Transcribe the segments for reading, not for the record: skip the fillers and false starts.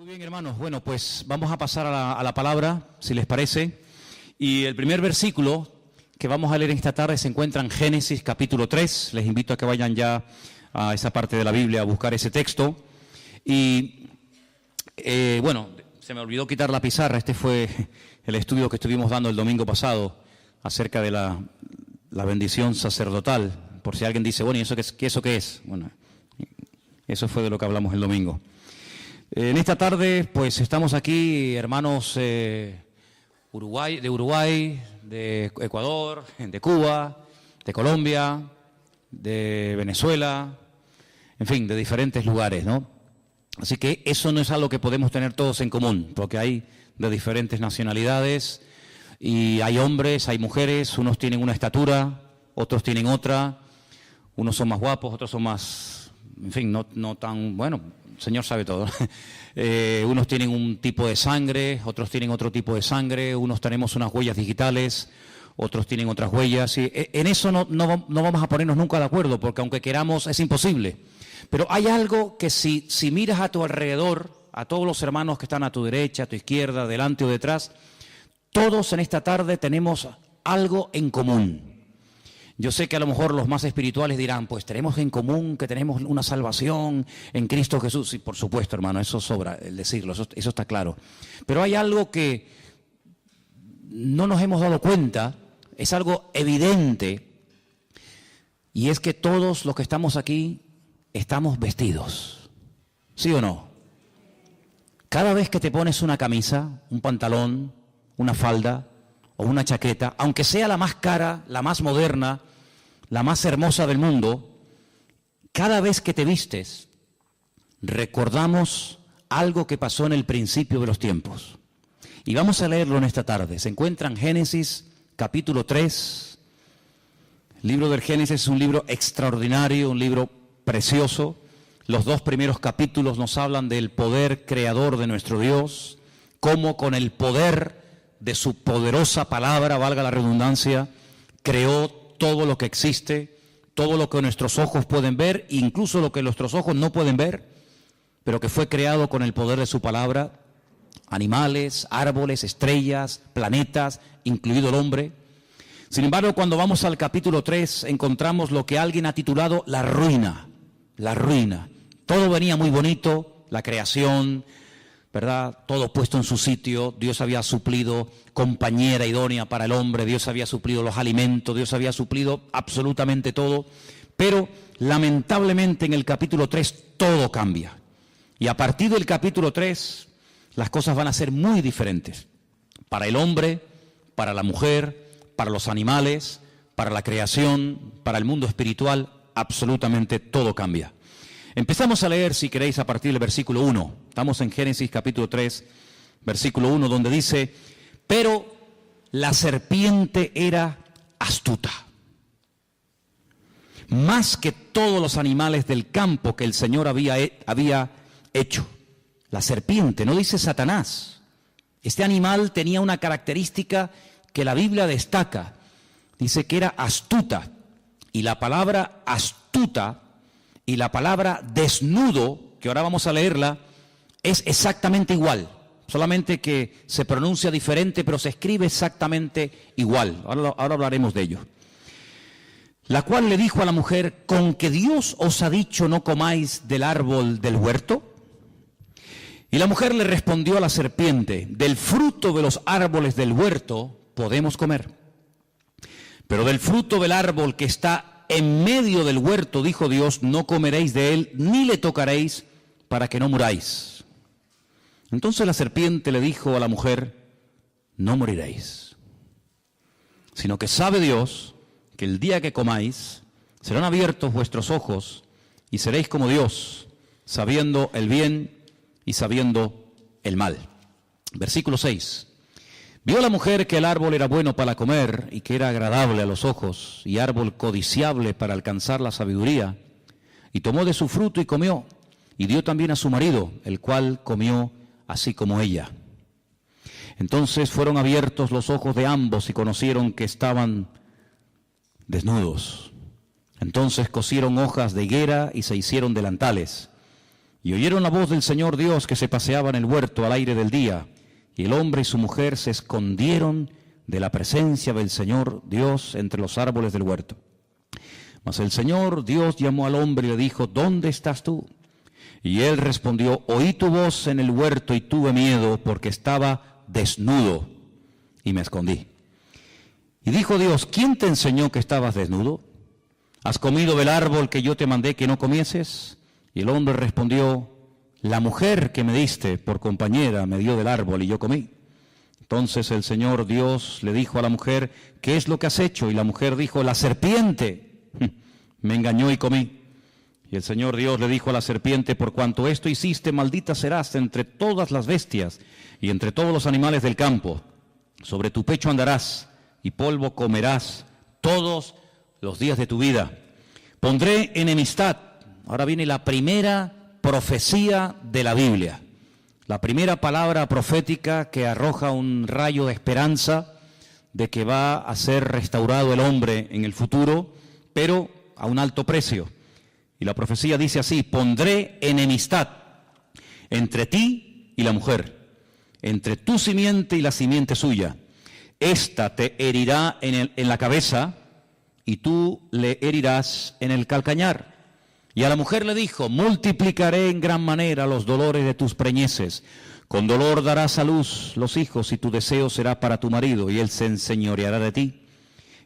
Muy bien, hermanos. Bueno, pues vamos a pasar a la palabra, si les parece. Y el primer versículo que vamos a leer esta tarde se encuentra en Génesis capítulo 3. Les invito a que vayan ya a esa parte de la Biblia a buscar ese texto. Y bueno, se me olvidó quitar la pizarra. Este fue el estudio que estuvimos dando el domingo pasado acerca de la bendición sacerdotal. Por si alguien dice, bueno, ¿y eso qué es? Bueno, eso fue de lo que hablamos el domingo. En esta tarde, pues estamos aquí, hermanos de Uruguay, de Ecuador, de Cuba, de Colombia, de Venezuela, en fin, de diferentes lugares, ¿no? Así que eso no es algo que podemos tener todos en común, porque hay de diferentes nacionalidades y hay hombres, hay mujeres, unos tienen una estatura, otros tienen otra, unos son más guapos, otros son más, en fin, no tan, bueno, el Señor sabe todo. Unos tienen un tipo de sangre, otros tienen otro tipo de sangre, unos tenemos unas huellas digitales, otros tienen otras huellas. Y en eso no vamos a ponernos nunca de acuerdo, porque aunque queramos es imposible. Pero hay algo que si miras a tu alrededor, a todos los hermanos que están a tu derecha, a tu izquierda, delante o detrás, todos en esta tarde tenemos algo en común. Yo sé que a lo mejor los más espirituales dirán, pues tenemos en común que tenemos una salvación en Cristo Jesús. Sí, por supuesto, hermano, eso sobra el decirlo, eso está claro. Pero hay algo que no nos hemos dado cuenta, es algo evidente, y es que todos los que estamos aquí estamos vestidos. ¿Sí o no? Cada vez que te pones una camisa, un pantalón, una falda o una chaqueta, aunque sea la más cara, la más moderna, la más hermosa del mundo, cada vez que te vistes, recordamos algo que pasó en el principio de los tiempos. Y vamos a leerlo en esta tarde. Se encuentra en Génesis capítulo 3. El libro del Génesis es un libro extraordinario, un libro precioso. Los dos primeros capítulos nos hablan del poder creador de nuestro Dios, cómo con el poder de su poderosa palabra, valga la redundancia, creó todo lo que existe, todo lo que nuestros ojos pueden ver, incluso lo que nuestros ojos no pueden ver, pero que fue creado con el poder de su palabra, animales, árboles, estrellas, planetas, incluido el hombre. Sin embargo, cuando vamos al capítulo 3, encontramos lo que alguien ha titulado la ruina, la ruina. Todo venía muy bonito, la creación, ¿verdad? Todo puesto en su sitio. Dios había suplido compañera idónea para el hombre, Dios había suplido los alimentos, Dios había suplido absolutamente todo, pero lamentablemente en el capítulo 3 todo cambia. Y a partir del capítulo 3 las cosas van a ser muy diferentes. Para el hombre, para la mujer, para los animales, para la creación, para el mundo espiritual, absolutamente todo cambia. Empezamos a leer, si queréis, a partir del versículo 1. Estamos en Génesis capítulo 3, versículo 1, donde dice, pero la serpiente era astuta, más que todos los animales del campo que el Señor había hecho. La serpiente, no dice Satanás. Este animal tenía una característica que la Biblia destaca. Dice que era astuta, y la palabra astuta y la palabra desnudo, que ahora vamos a leerla, es exactamente igual, solamente que se pronuncia diferente, pero se escribe exactamente igual. Ahora hablaremos de ello. La cual le dijo a la mujer, ¿con que Dios os ha dicho no comáis del árbol del huerto? Y la mujer le respondió a la serpiente, del fruto de los árboles del huerto podemos comer, pero del fruto del árbol que está en medio del huerto, dijo Dios, no comeréis de él, ni le tocaréis, para que no muráis. Entonces la serpiente le dijo a la mujer, no moriréis, sino que sabe Dios que el día que comáis, serán abiertos vuestros ojos, y seréis como Dios, sabiendo el bien y sabiendo el mal. Versículo 6. Vio la mujer que el árbol era bueno para comer y que era agradable a los ojos y árbol codiciable para alcanzar la sabiduría, y tomó de su fruto y comió, y dio también a su marido, el cual comió así como ella. Entonces fueron abiertos los ojos de ambos y conocieron que estaban desnudos. Entonces cosieron hojas de higuera y se hicieron delantales. Y oyeron la voz del Señor Dios que se paseaba en el huerto al aire del día, y el hombre y su mujer se escondieron de la presencia del Señor Dios entre los árboles del huerto. Mas el Señor Dios llamó al hombre y le dijo, ¿dónde estás tú? Y él respondió, oí tu voz en el huerto y tuve miedo porque estaba desnudo y me escondí. Y dijo Dios, ¿quién te enseñó que estabas desnudo? ¿Has comido del árbol que yo te mandé que no comieses? Y el hombre respondió, la mujer que me diste por compañera me dio del árbol y yo comí. Entonces el Señor Dios le dijo a la mujer, ¿qué es lo que has hecho? Y la mujer dijo, la serpiente me engañó y comí. Y el Señor Dios le dijo a la serpiente, por cuanto esto hiciste, maldita serás entre todas las bestias y entre todos los animales del campo. Sobre tu pecho andarás y polvo comerás todos los días de tu vida. Pondré enemistad. Ahora viene la primera profecía de la Biblia. La primera palabra profética que arroja un rayo de esperanza de que va a ser restaurado el hombre en el futuro, pero a un alto precio. Y la profecía dice así, pondré enemistad entre ti y la mujer, entre tu simiente y la simiente suya. Esta te herirá en la cabeza y tú le herirás en el calcañar. Y a la mujer le dijo, multiplicaré en gran manera los dolores de tus preñeces. Con dolor darás a luz los hijos y tu deseo será para tu marido y él se enseñoreará de ti.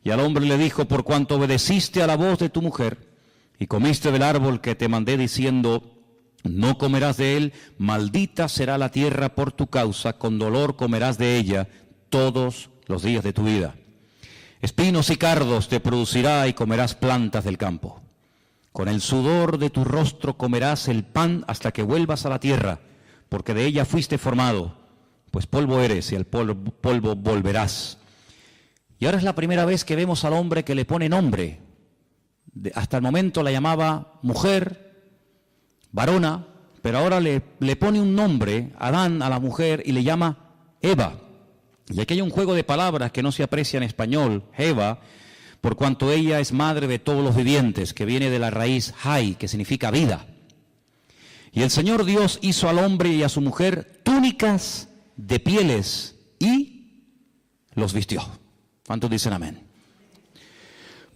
Y al hombre le dijo, por cuanto obedeciste a la voz de tu mujer y comiste del árbol que te mandé diciendo, no comerás de él, maldita será la tierra por tu causa, con dolor comerás de ella todos los días de tu vida. Espinos y cardos te producirá y comerás plantas del campo. Con el sudor de tu rostro comerás el pan hasta que vuelvas a la tierra, porque de ella fuiste formado, pues polvo eres y al polvo volverás. Y ahora es la primera vez que vemos al hombre que le pone nombre. Hasta el momento la llamaba mujer, varona, pero ahora le pone un nombre, Adán, a la mujer y le llama Eva. Y aquí hay un juego de palabras que no se aprecia en español, Eva, por cuanto ella es madre de todos los vivientes, que viene de la raíz Hai, que significa vida. Y el Señor Dios hizo al hombre y a su mujer túnicas de pieles y los vistió. ¿Cuántos dicen amén?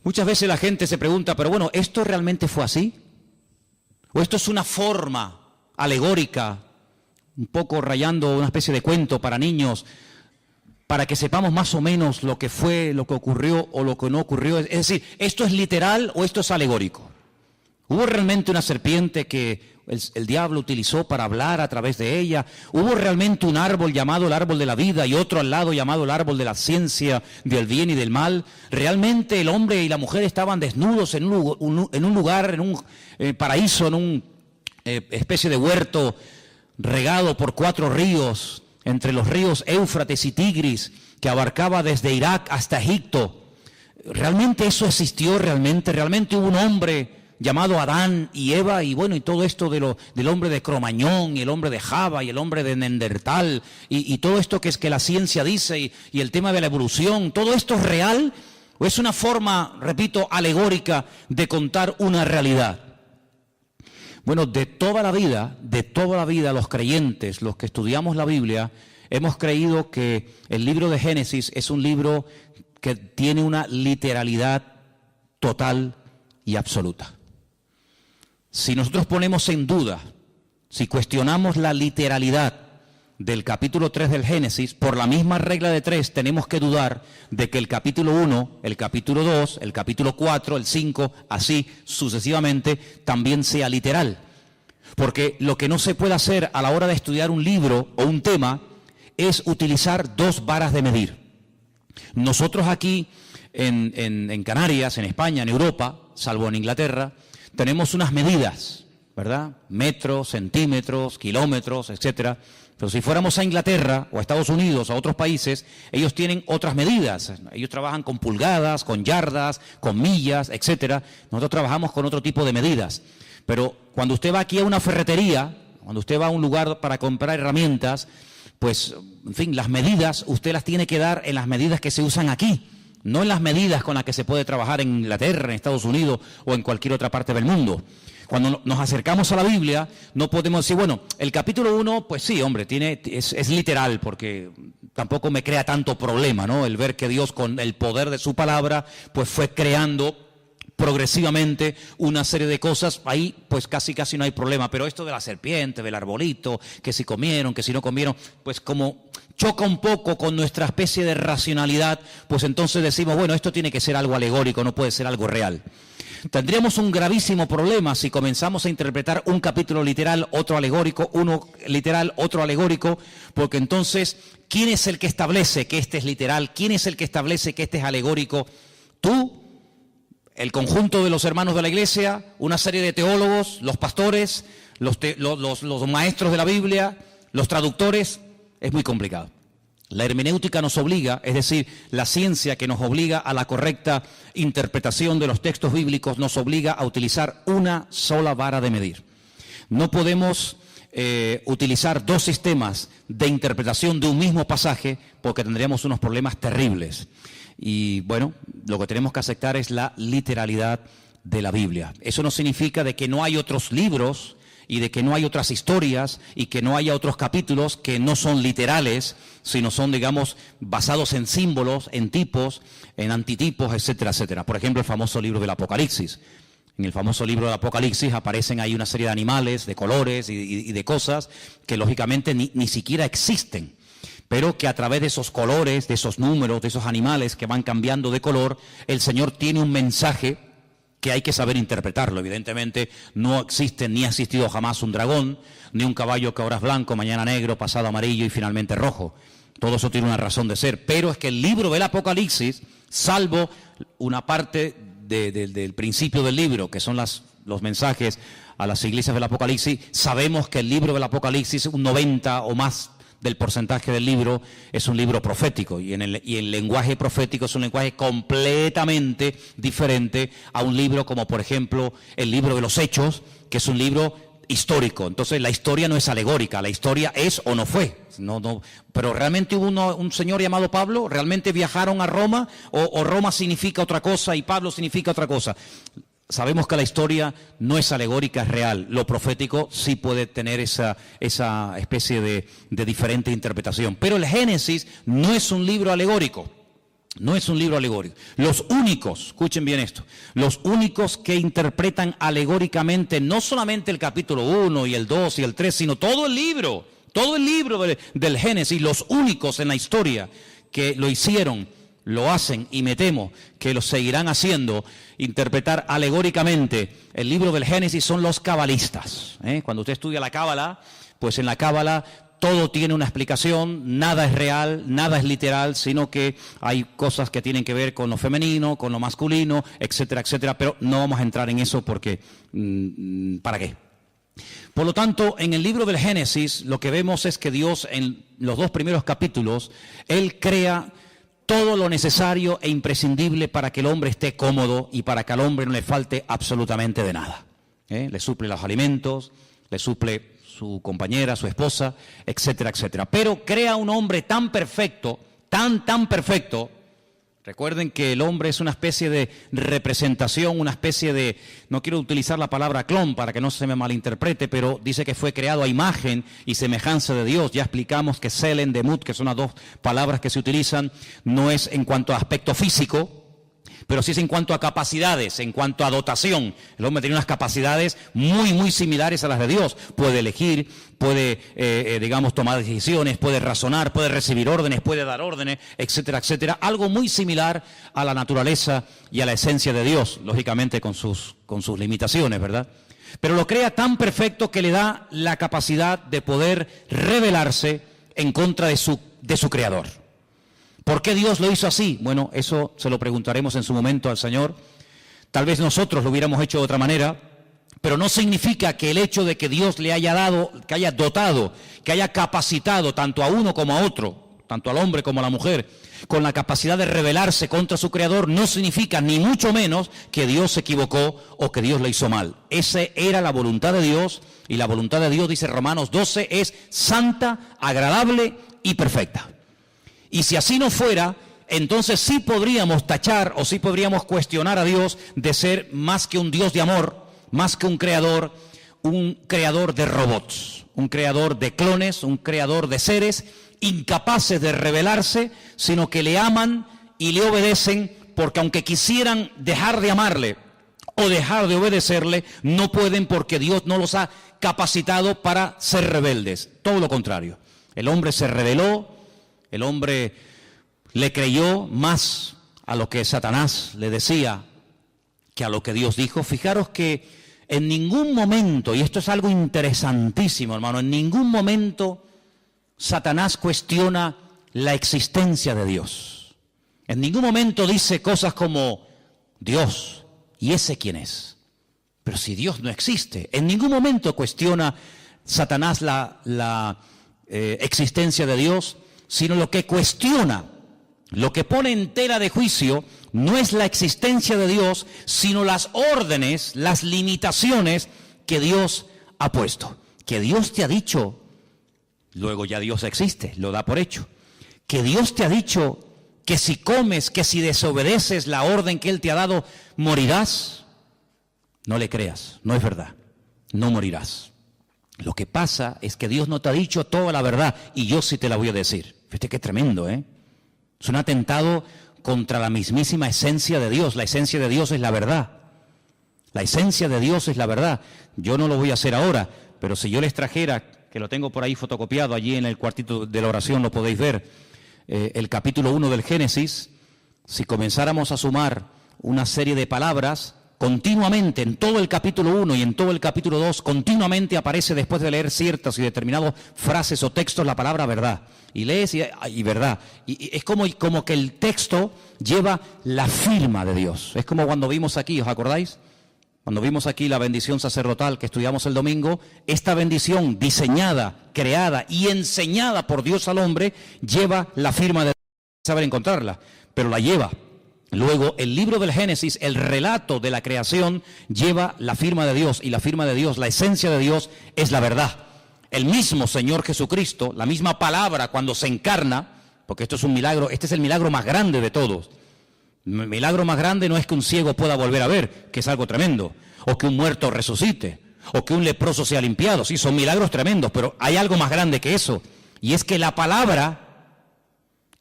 Muchas veces la gente se pregunta, pero bueno, ¿esto realmente fue así? ¿O esto es una forma alegórica, un poco rayando una especie de cuento para niños, para que sepamos más o menos lo que fue, lo que ocurrió o lo que no ocurrió? Es decir, ¿esto es literal o esto es alegórico? ¿Hubo realmente una serpiente que el diablo utilizó para hablar a través de ella? ¿Hubo realmente un árbol llamado el árbol de la vida y otro al lado llamado el árbol de la ciencia del bien y del mal? ¿Realmente el hombre y la mujer estaban desnudos en un lugar, en un paraíso, en una especie de huerto regado por 4 ríos, entre los ríos Éufrates y Tigris, que abarcaba desde Irak hasta Egipto? ¿Realmente eso existió? ¿Realmente hubo un hombre llamado Adán y Eva, y bueno, y todo esto del hombre de Cromañón, y el hombre de Java, y el hombre de Neandertal, y todo esto que es que la ciencia dice, y el tema de la evolución? ¿Todo esto es real o es una forma, repito, alegórica de contar una realidad? Bueno, de toda la vida, los creyentes, los que estudiamos la Biblia, hemos creído que el libro de Génesis es un libro que tiene una literalidad total y absoluta. Si nosotros ponemos en duda, si cuestionamos la literalidad del capítulo 3 del Génesis, por la misma regla de 3 tenemos que dudar de que el capítulo 1, el capítulo 2, el capítulo 4, el 5, así sucesivamente, también sea literal. Porque lo que no se puede hacer a la hora de estudiar un libro o un tema es utilizar 2 varas de medir. Nosotros aquí en Canarias, en España, en Europa, salvo en Inglaterra, tenemos unas medidas, ¿verdad? Metros, centímetros, kilómetros, etcétera. Pero si fuéramos a Inglaterra o a Estados Unidos o a otros países, ellos tienen otras medidas. Ellos trabajan con pulgadas, con yardas, con millas, etcétera. Nosotros trabajamos con otro tipo de medidas. Pero cuando usted va aquí a una ferretería, cuando usted va a un lugar para comprar herramientas, pues, en fin, las medidas usted las tiene que dar en las medidas que se usan aquí, no en las medidas con las que se puede trabajar en Inglaterra, en Estados Unidos o en cualquier otra parte del mundo. Cuando nos acercamos a la Biblia, no podemos decir, bueno, el capítulo 1, pues sí, hombre, es literal, porque tampoco me crea tanto problema, ¿no? El ver que Dios, con el poder de su palabra, pues fue creando progresivamente una serie de cosas. Ahí pues casi no hay problema, pero esto de la serpiente, del arbolito, que si comieron, que si no comieron, pues como choca un poco con nuestra especie de racionalidad, pues entonces decimos, bueno, esto tiene que ser algo alegórico, no puede ser algo real. Tendríamos un gravísimo problema si comenzamos a interpretar un capítulo literal, otro alegórico, uno literal, otro alegórico, porque entonces, ¿quién es el que establece que este es literal? ¿Quién es el que establece que este es alegórico? ¿Tú? ¿El conjunto de los hermanos de la iglesia? ¿Una serie de teólogos? ¿Los pastores? ¿Los maestros de la Biblia? ¿Los traductores? Es muy complicado. La hermenéutica nos obliga, es decir, la ciencia que nos obliga a la correcta interpretación de los textos bíblicos, nos obliga a utilizar una sola vara de medir. No podemos utilizar dos sistemas de interpretación de un mismo pasaje porque tendríamos unos problemas terribles. Y bueno, lo que tenemos que aceptar es la literalidad de la Biblia. Eso no significa de que no hay otros libros y de que no hay otras historias y que no haya otros capítulos que no son literales, sino son, digamos, basados en símbolos, en tipos, en antitipos, etcétera, etcétera. Por ejemplo, el famoso libro del Apocalipsis. En el famoso libro del Apocalipsis aparecen ahí una serie de animales, de colores y de cosas que lógicamente ni siquiera existen, pero que a través de esos colores, de esos números, de esos animales que van cambiando de color, el Señor tiene un mensaje que hay que saber interpretarlo. Evidentemente no existe ni ha existido jamás un dragón, ni un caballo que ahora es blanco, mañana negro, pasado amarillo y finalmente rojo. Todo eso tiene una razón de ser, pero es que el libro del Apocalipsis, salvo una parte del principio del libro, que son los mensajes a las iglesias del Apocalipsis, sabemos que el libro del Apocalipsis, un 90 o más del porcentaje del libro, es un libro profético, y el lenguaje profético es un lenguaje completamente diferente a un libro como, por ejemplo, el libro de los Hechos, que es un libro histórico. Entonces la historia no es alegórica, la historia es o no fue. Pero realmente hubo un señor llamado Pablo, realmente viajaron a Roma, o Roma significa otra cosa y Pablo significa otra cosa. Sabemos que la historia no es alegórica, es real. Lo profético sí puede tener esa especie de diferente interpretación. Pero el Génesis no es un libro alegórico. No es un libro alegórico. Los únicos, escuchen bien esto, los únicos que interpretan alegóricamente no solamente el capítulo 1 y el 2 y el 3, sino todo el libro del Génesis, los únicos en la historia que lo hicieron, lo hacen y me temo que lo seguirán haciendo, interpretar alegóricamente el libro del Génesis, son los cabalistas. Cuando usted estudia la Cábala, pues en la Cábala todo tiene una explicación, nada es real, nada es literal, sino que hay cosas que tienen que ver con lo femenino, con lo masculino, etcétera, etcétera, pero no vamos a entrar en eso porque, ¿para qué? Por lo tanto, en el libro del Génesis lo que vemos es que Dios, en los 2 primeros capítulos, Él crea todo lo necesario e imprescindible para que el hombre esté cómodo y para que al hombre no le falte absolutamente de nada. Le suple los alimentos, le suple su compañera, su esposa, etcétera, etcétera. Pero crea un hombre tan perfecto, tan perfecto. Recuerden que el hombre es una especie de representación, una especie de, no quiero utilizar la palabra clon para que no se me malinterprete, pero dice que fue creado a imagen y semejanza de Dios. Ya explicamos que Selen, Demut, que son las 2 palabras que se utilizan, no es en cuanto a aspecto físico, pero sí es en cuanto a capacidades, en cuanto a dotación. El hombre tiene unas capacidades muy similares a las de Dios. Puede elegir, puede, digamos, tomar decisiones, puede razonar, puede recibir órdenes, puede dar órdenes, etcétera, etcétera. Algo muy similar a la naturaleza y a la esencia de Dios, lógicamente con sus limitaciones, ¿verdad? Pero lo crea tan perfecto que le da la capacidad de poder rebelarse en contra de su Creador. ¿Por qué Dios lo hizo así? Bueno, eso se lo preguntaremos en su momento al Señor. Tal vez nosotros lo hubiéramos hecho de otra manera, pero no significa que el hecho de que Dios le haya dado, que haya dotado, que haya capacitado tanto a uno como a otro, tanto al hombre como a la mujer, con la capacidad de rebelarse contra su Creador, no significa ni mucho menos que Dios se equivocó o que Dios le hizo mal. Esa era la voluntad de Dios, y la voluntad de Dios, dice Romanos 12, es santa, agradable y perfecta. Y si así no fuera, entonces sí podríamos tachar o sí podríamos cuestionar a Dios de ser más que un Dios de amor, más que un creador de robots, un creador de clones, un creador de seres incapaces de rebelarse, sino que le aman y le obedecen, porque aunque quisieran dejar de amarle o dejar de obedecerle, no pueden, porque Dios no los ha capacitado para ser rebeldes. Todo lo contrario. El hombre se rebeló, el hombre le creyó más a lo que Satanás le decía que a lo que Dios dijo. Fijaros que en ningún momento, y esto es algo interesantísimo, hermano, en ningún momento Satanás cuestiona la existencia de Dios. En ningún momento dice cosas como Dios, ¿y ese quién es? Pero si Dios no existe, en ningún momento cuestiona Satanás la existencia de Dios, sino lo que cuestiona, lo que pone en tela de juicio, no es la existencia de Dios, sino las órdenes, las limitaciones que Dios ha puesto. Que Dios te ha dicho, luego ya Dios existe, lo da por hecho. Que Dios te ha dicho que si comes, que si desobedeces la orden que Él te ha dado, morirás. No le creas, no es verdad, no morirás. Lo que pasa es que Dios no te ha dicho toda la verdad, y yo sí te la voy a decir. Fíjate qué tremendo, ¿eh? Es un atentado contra la mismísima esencia de Dios. La esencia de Dios es la verdad. La esencia de Dios es la verdad. Yo no lo voy a hacer ahora, pero si yo les trajera, que lo tengo por ahí fotocopiado, allí en el cuartito de la oración lo podéis ver, el capítulo 1 del Génesis, si comenzáramos a sumar una serie de palabras, continuamente en todo el capítulo 1 y en todo el capítulo 2, continuamente aparece, después de leer ciertas y determinadas frases o textos, la palabra verdad. Y lees y verdad. Y es como que el texto lleva la firma de Dios. Es como cuando vimos aquí, ¿os acordáis? Cuando vimos aquí la bendición sacerdotal que estudiamos el domingo, esta bendición diseñada, creada y enseñada por Dios al hombre, lleva la firma de Dios. Saber encontrarla, pero la lleva. Luego, el libro del Génesis, el relato de la creación, lleva la firma de Dios, y la firma de Dios, la esencia de Dios, es la verdad. El mismo Señor Jesucristo, la misma palabra cuando se encarna, porque esto es un milagro, este es el milagro más grande de todos. El milagro más grande no es que un ciego pueda volver a ver, que es algo tremendo, o que un muerto resucite, o que un leproso sea limpiado. Sí, son milagros tremendos, pero hay algo más grande que eso, y es que la palabra,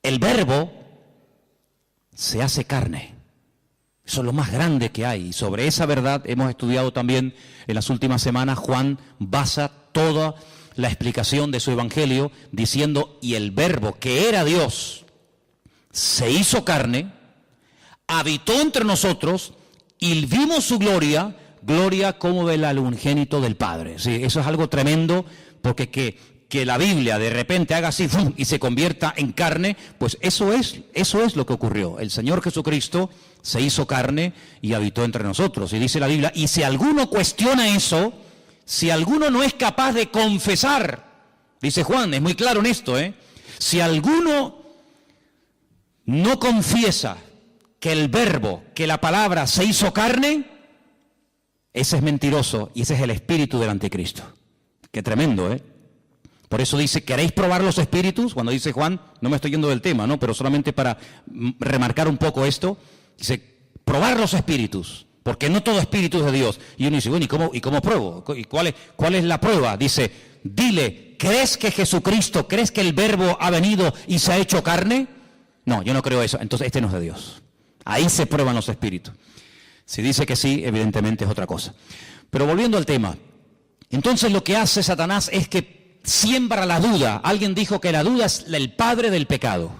el verbo, se hace carne. Eso es lo más grande que hay. Y sobre esa verdad hemos estudiado también en las últimas semanas. Juan basa toda la explicación de su evangelio diciendo, y el verbo que era Dios se hizo carne, habitó entre nosotros y vimos su gloria, gloria como del unigénito del Padre. Sí, eso es algo tremendo, porque que la Biblia de repente haga así ¡fum!, y se convierta en carne, pues eso es lo que ocurrió. El Señor Jesucristo se hizo carne y habitó entre nosotros. Y dice la Biblia, y si alguno cuestiona eso, si alguno no es capaz de confesar, dice Juan, es muy claro en esto, si alguno no confiesa que el verbo, que la palabra se hizo carne, ese es mentiroso y ese es el espíritu del anticristo. Qué tremendo, Por eso dice, ¿queréis probar los espíritus? Cuando dice Juan, no me estoy yendo del tema, ¿no? Pero solamente para remarcar un poco esto, dice, probar los espíritus, porque no todo espíritu es de Dios. Y uno dice, bueno, ¿y cómo pruebo? ¿Y cuál es la prueba? Dice, dile, ¿crees que Jesucristo, crees que el verbo ha venido y se ha hecho carne? No, yo no creo eso. Entonces este no es de Dios. Ahí se prueban los espíritus. Si dice que sí, evidentemente es otra cosa. Pero volviendo al tema, entonces lo que hace Satanás es que siembra la duda. Alguien dijo que la duda es el padre del pecado.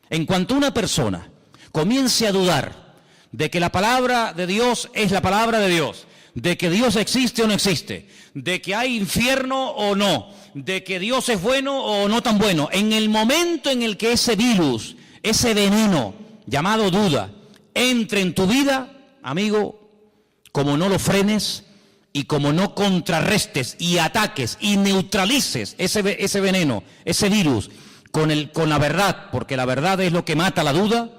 En cuanto una persona comience a dudar de que la palabra de Dios es la palabra de Dios, de que Dios existe o no existe, de que hay infierno o no, de que Dios es bueno o no tan bueno, en el momento en el que ese virus, ese veneno llamado duda, entre en tu vida, amigo, como no lo frenes y como no contrarrestes y ataques y neutralices ese veneno, ese virus, con la verdad, porque la verdad es lo que mata la duda,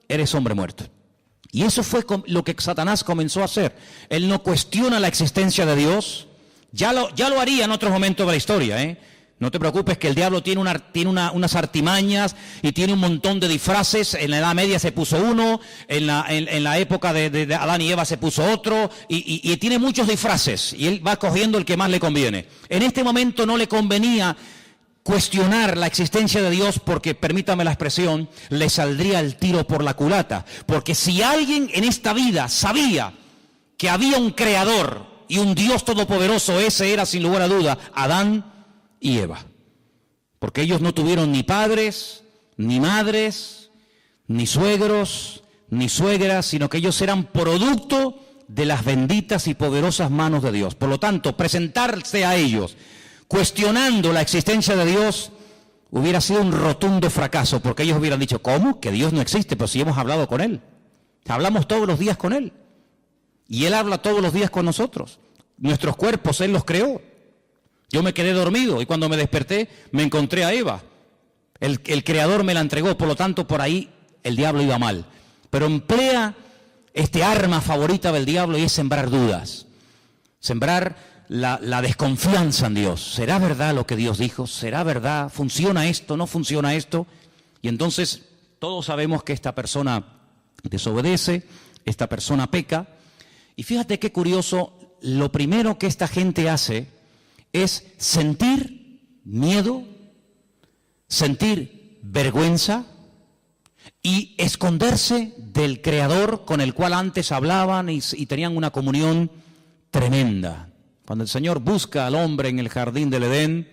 eres hombre muerto. Y eso fue lo que Satanás comenzó a hacer. Él no cuestiona la existencia de Dios, ya lo haría en otros momentos de la historia, No te preocupes que el diablo tiene unas artimañas y tiene un montón de disfraces. En la Edad Media se puso uno, en la época de Adán y Eva se puso otro, y tiene muchos disfraces, y él va cogiendo el que más le conviene. En este momento no le convenía cuestionar la existencia de Dios porque, permítame la expresión, le saldría el tiro por la culata. Porque si alguien en esta vida sabía que había un creador y un Dios todopoderoso, ese era sin lugar a duda Adán y Eva. Porque ellos no tuvieron ni padres, ni madres, ni suegros, ni suegras, sino que ellos eran producto de las benditas y poderosas manos de Dios. Por lo tanto, presentarse a ellos cuestionando la existencia de Dios hubiera sido un rotundo fracaso, porque ellos hubieran dicho, ¿cómo? Que Dios no existe, pero si hemos hablado con Él. Hablamos todos los días con Él. Y Él habla todos los días con nosotros. Nuestros cuerpos Él los creó. Yo me quedé dormido y cuando me desperté me encontré a Eva. El Creador me la entregó, por lo tanto por ahí el diablo iba mal. Pero emplea este arma favorita del diablo y es sembrar dudas. Sembrar la desconfianza en Dios. ¿Será verdad lo que Dios dijo? ¿Será verdad? ¿Funciona esto? ¿No funciona esto? Y entonces todos sabemos que esta persona desobedece, esta persona peca. Y fíjate qué curioso, lo primero que esta gente hace es sentir miedo, sentir vergüenza y esconderse del Creador con el cual antes hablaban y tenían una comunión tremenda. Cuando el Señor busca al hombre en el jardín del Edén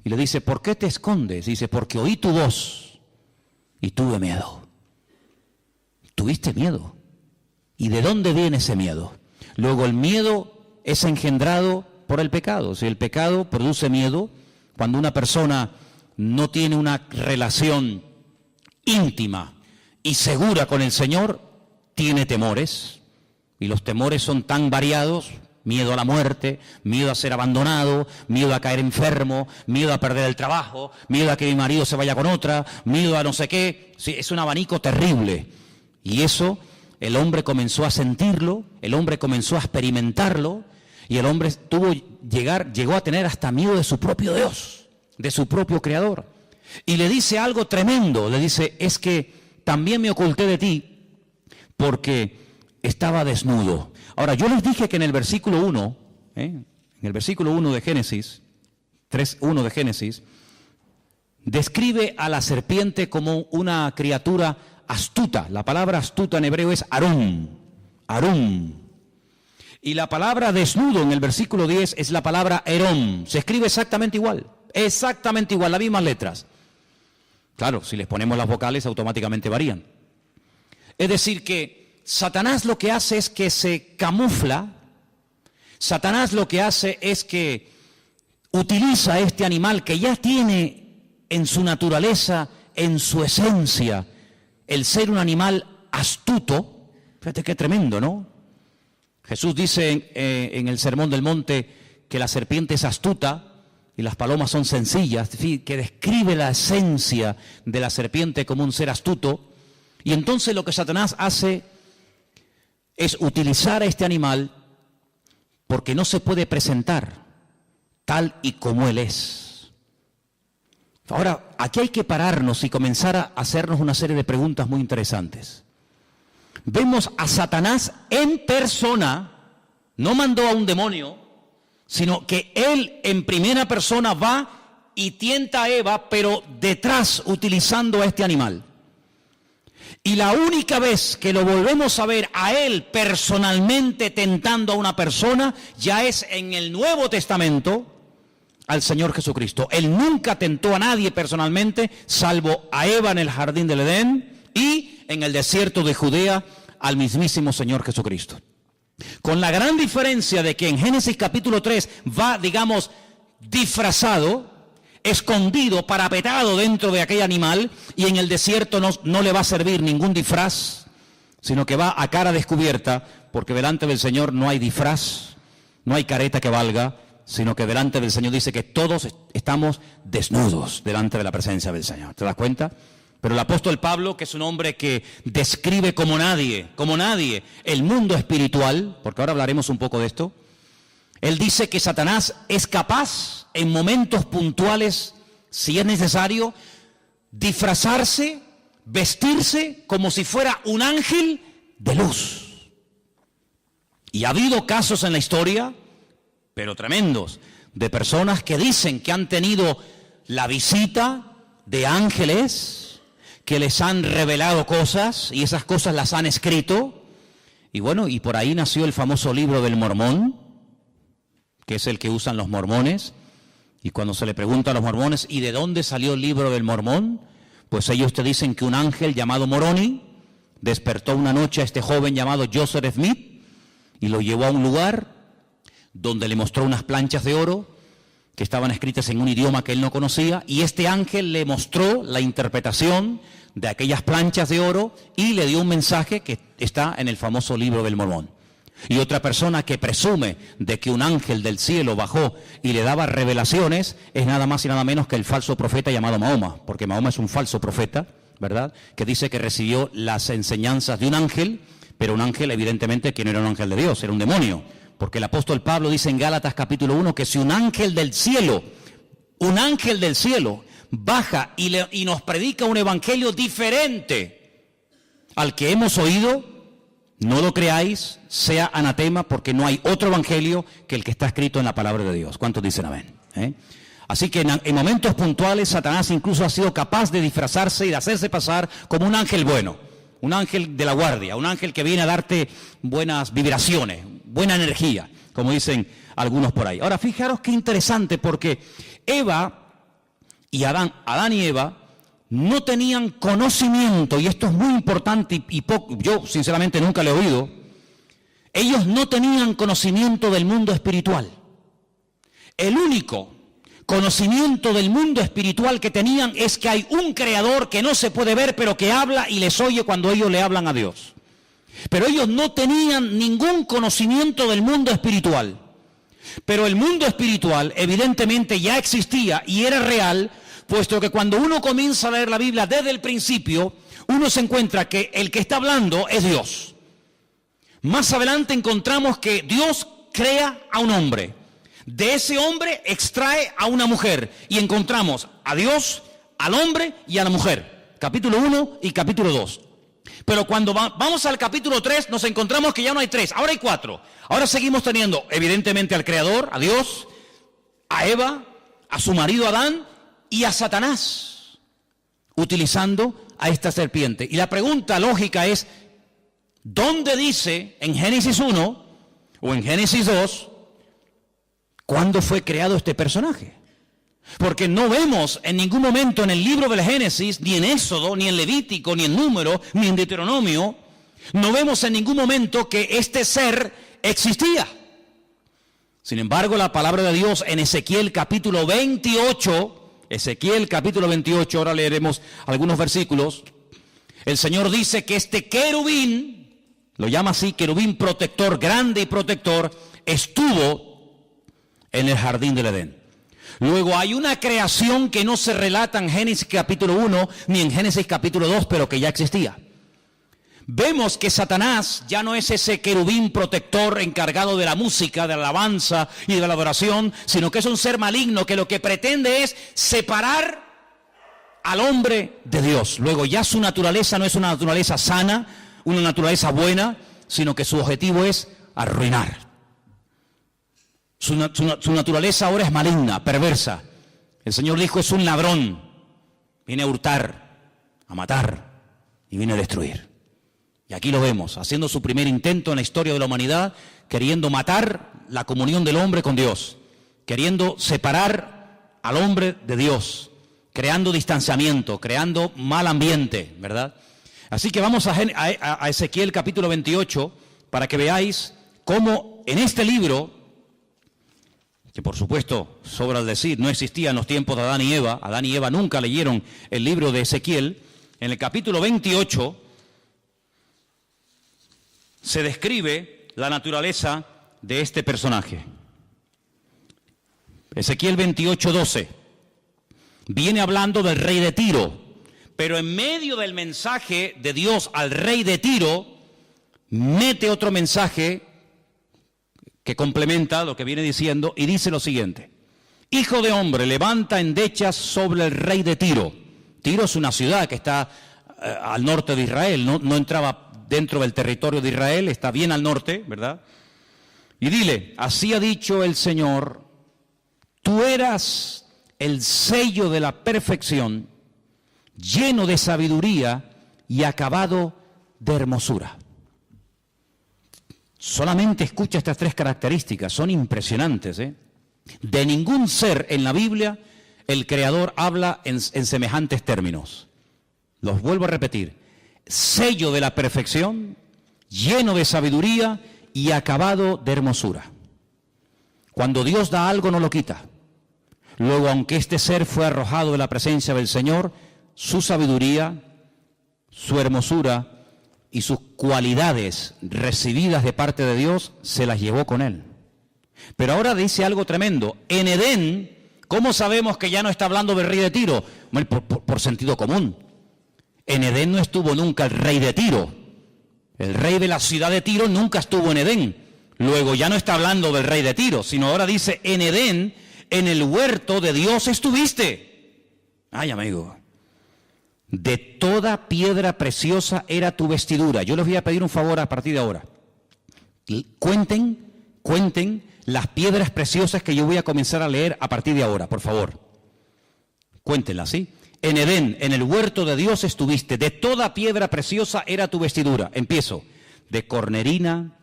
y le dice, ¿por qué te escondes? Dice, porque oí tu voz y tuve miedo. ¿Tuviste miedo? ¿Y de dónde viene ese miedo? Luego el miedo es engendrado por el pecado. Si el pecado produce miedo, cuando una persona no tiene una relación íntima y segura con el Señor, tiene temores. Y los temores son tan variados: miedo a la muerte, miedo a ser abandonado, miedo a caer enfermo, miedo a perder el trabajo, miedo a que mi marido se vaya con otra, miedo a no sé qué. Sí, es un abanico terrible. Y eso el hombre comenzó a sentirlo, el hombre comenzó a experimentarlo, y el hombre llegó a tener hasta miedo de su propio Dios, de su propio Creador. Y le dice algo tremendo, le dice, es que también me oculté de ti porque estaba desnudo. Ahora, yo les dije que en el versículo 1, en el versículo 1 de Génesis, 3:1 de Génesis, describe a la serpiente como una criatura astuta. La palabra astuta en hebreo es arum. Y la palabra desnudo en el versículo 10 es la palabra erom. Se escribe exactamente igual, las mismas letras. Claro, si les ponemos las vocales automáticamente varían. Es decir que Satanás lo que hace es que se camufla. Satanás lo que hace es que utiliza este animal que ya tiene en su naturaleza, en su esencia, el ser un animal astuto. Fíjate qué tremendo, ¿no? Jesús dice en el Sermón del Monte que la serpiente es astuta y las palomas son sencillas, que describe la esencia de la serpiente como un ser astuto. Y entonces lo que Satanás hace es utilizar a este animal porque no se puede presentar tal y como él es. Ahora, aquí hay que pararnos y comenzar a hacernos una serie de preguntas muy interesantes. Vemos a Satanás en persona, no mandó a un demonio, sino que él en primera persona va y tienta a Eva, pero detrás utilizando a este animal. Y la única vez que lo volvemos a ver a él personalmente tentando a una persona, ya es en el Nuevo Testamento al Señor Jesucristo. Él nunca tentó a nadie personalmente, salvo a Eva en el jardín del Edén y en el desierto de Judea al mismísimo Señor Jesucristo. Con la gran diferencia de que en Génesis capítulo 3 va, digamos, disfrazado, escondido, parapetado dentro de aquel animal, y en el desierto no le va a servir ningún disfraz, sino que va a cara descubierta, porque delante del Señor no hay disfraz, no hay careta que valga, sino que delante del Señor dice que todos estamos desnudos delante de la presencia del Señor. ¿Te das cuenta? Pero el apóstol Pablo, que es un hombre que describe como nadie, el mundo espiritual, porque ahora hablaremos un poco de esto, Él dice que Satanás es capaz, en momentos puntuales, si es necesario, disfrazarse, vestirse como si fuera un ángel de luz. Y ha habido casos en la historia, pero tremendos, de personas que dicen que han tenido la visita de ángeles, que les han revelado cosas y esas cosas las han escrito. Y bueno, y por ahí nació el famoso libro del Mormón, que es el que usan los mormones. Y cuando se le pregunta a los mormones, ¿y de dónde salió el libro del Mormón? Pues ellos te dicen que un ángel llamado Moroni despertó una noche a este joven llamado Joseph Smith y lo llevó a un lugar donde le mostró unas planchas de oro que estaban escritas en un idioma que él no conocía, y este ángel le mostró la interpretación de aquellas planchas de oro y le dio un mensaje que está en el famoso libro del Mormón. Y otra persona que presume de que un ángel del cielo bajó y le daba revelaciones es nada más y nada menos que el falso profeta llamado Mahoma, porque Mahoma es un falso profeta, ¿verdad?, que dice que recibió las enseñanzas de un ángel, pero un ángel evidentemente que no era un ángel de Dios, era un demonio, porque el apóstol Pablo dice en Gálatas capítulo 1 que si un ángel del cielo baja y nos predica un evangelio diferente al que hemos oído, no lo creáis, sea anatema, porque no hay otro evangelio que el que está escrito en la palabra de Dios. ¿Cuántos dicen amén? Así que en momentos puntuales Satanás incluso ha sido capaz de disfrazarse y de hacerse pasar como un ángel bueno, un ángel de la guardia, un ángel que viene a darte buenas vibraciones, buena energía, como dicen algunos por ahí. Ahora, fijaros qué interesante, porque Adán y Eva, no tenían conocimiento, y esto es muy importante y yo sinceramente nunca lo he oído. Ellos no tenían conocimiento del mundo espiritual. El único conocimiento del mundo espiritual que tenían es que hay un creador que no se puede ver, pero que habla y les oye cuando ellos le hablan a Dios. Pero ellos no tenían ningún conocimiento del mundo espiritual. Pero el mundo espiritual evidentemente ya existía y era real, puesto que cuando uno comienza a leer la Biblia desde el principio, uno se encuentra que el que está hablando es Dios. Más adelante encontramos que Dios crea a un hombre. De ese hombre extrae a una mujer. Y encontramos a Dios, al hombre y a la mujer. Capítulo 1 y capítulo 2. Pero cuando vamos al capítulo 3 nos encontramos que ya no hay 3, ahora hay 4. Ahora seguimos teniendo evidentemente al Creador, a Dios, a Eva, a su marido Adán y a Satanás, utilizando a esta serpiente. Y la pregunta lógica es, ¿dónde dice en Génesis 1 o en Génesis 2 cuándo fue creado este personaje? Porque no vemos en ningún momento en el libro del Génesis, ni en Éxodo, ni en Levítico, ni en Número, ni en Deuteronomio, no vemos en ningún momento que este ser existía. Sin embargo, la palabra de Dios en Ezequiel capítulo 28, ahora leeremos algunos versículos, el Señor dice que este querubín, lo llama así, querubín protector, grande y protector, estuvo en el jardín del Edén. Luego hay una creación que no se relata en Génesis capítulo 1 ni en Génesis capítulo 2, pero que ya existía. Vemos que Satanás ya no es ese querubín protector encargado de la música, de la alabanza y de la adoración, sino que es un ser maligno que lo que pretende es separar al hombre de Dios. Luego ya su naturaleza no es una naturaleza sana, una naturaleza buena, sino que su objetivo es arruinar. Su naturaleza ahora es maligna, perversa. El Señor dijo, es un ladrón. Viene a hurtar, a matar y viene a destruir. Y aquí lo vemos, haciendo su primer intento en la historia de la humanidad, queriendo matar la comunión del hombre con Dios, queriendo separar al hombre de Dios, creando distanciamiento, creando mal ambiente, ¿verdad? Así que vamos a Ezequiel capítulo 28 para que veáis cómo en este libro, que por supuesto, sobra decir, no existía en los tiempos de Adán y Eva. Adán y Eva nunca leyeron el libro de Ezequiel. En el capítulo 28 se describe la naturaleza de este personaje. Ezequiel 28:12 viene hablando del rey de Tiro, pero en medio del mensaje de Dios al rey de Tiro, mete otro mensaje que complementa lo que viene diciendo y dice lo siguiente: Hijo de hombre, levanta endechas sobre el rey de Tiro. Tiro es una ciudad que está al norte de Israel, no entraba dentro del territorio de Israel, está bien al norte, ¿verdad? Y dile, así ha dicho el Señor, tú eras el sello de la perfección, lleno de sabiduría y acabado de hermosura. Solamente escucha estas tres características, son impresionantes, ¿eh? De ningún ser en la Biblia el Creador habla en semejantes términos. Los vuelvo a repetir: sello de la perfección, lleno de sabiduría y acabado de hermosura. Cuando Dios da algo no lo quita. Luego, aunque este ser fue arrojado de la presencia del Señor, su sabiduría, su hermosura y sus cualidades recibidas de parte de Dios se las llevó con él. Pero ahora dice algo tremendo. En Edén, ¿cómo sabemos que ya no está hablando del rey de Tiro? Bueno, por sentido común. En Edén no estuvo nunca el rey de Tiro. El rey de la ciudad de Tiro nunca estuvo en Edén. Luego ya no está hablando del rey de Tiro, sino ahora dice, en Edén, en el huerto de Dios estuviste. Ay, amigo. De toda piedra preciosa era tu vestidura. Yo les voy a pedir un favor a partir de ahora. Cuenten las piedras preciosas que yo voy a comenzar a leer a partir de ahora, por favor. Cuéntenlas, ¿sí? En Edén, en el huerto de Dios estuviste. De toda piedra preciosa era tu vestidura. Empiezo. De cornerina,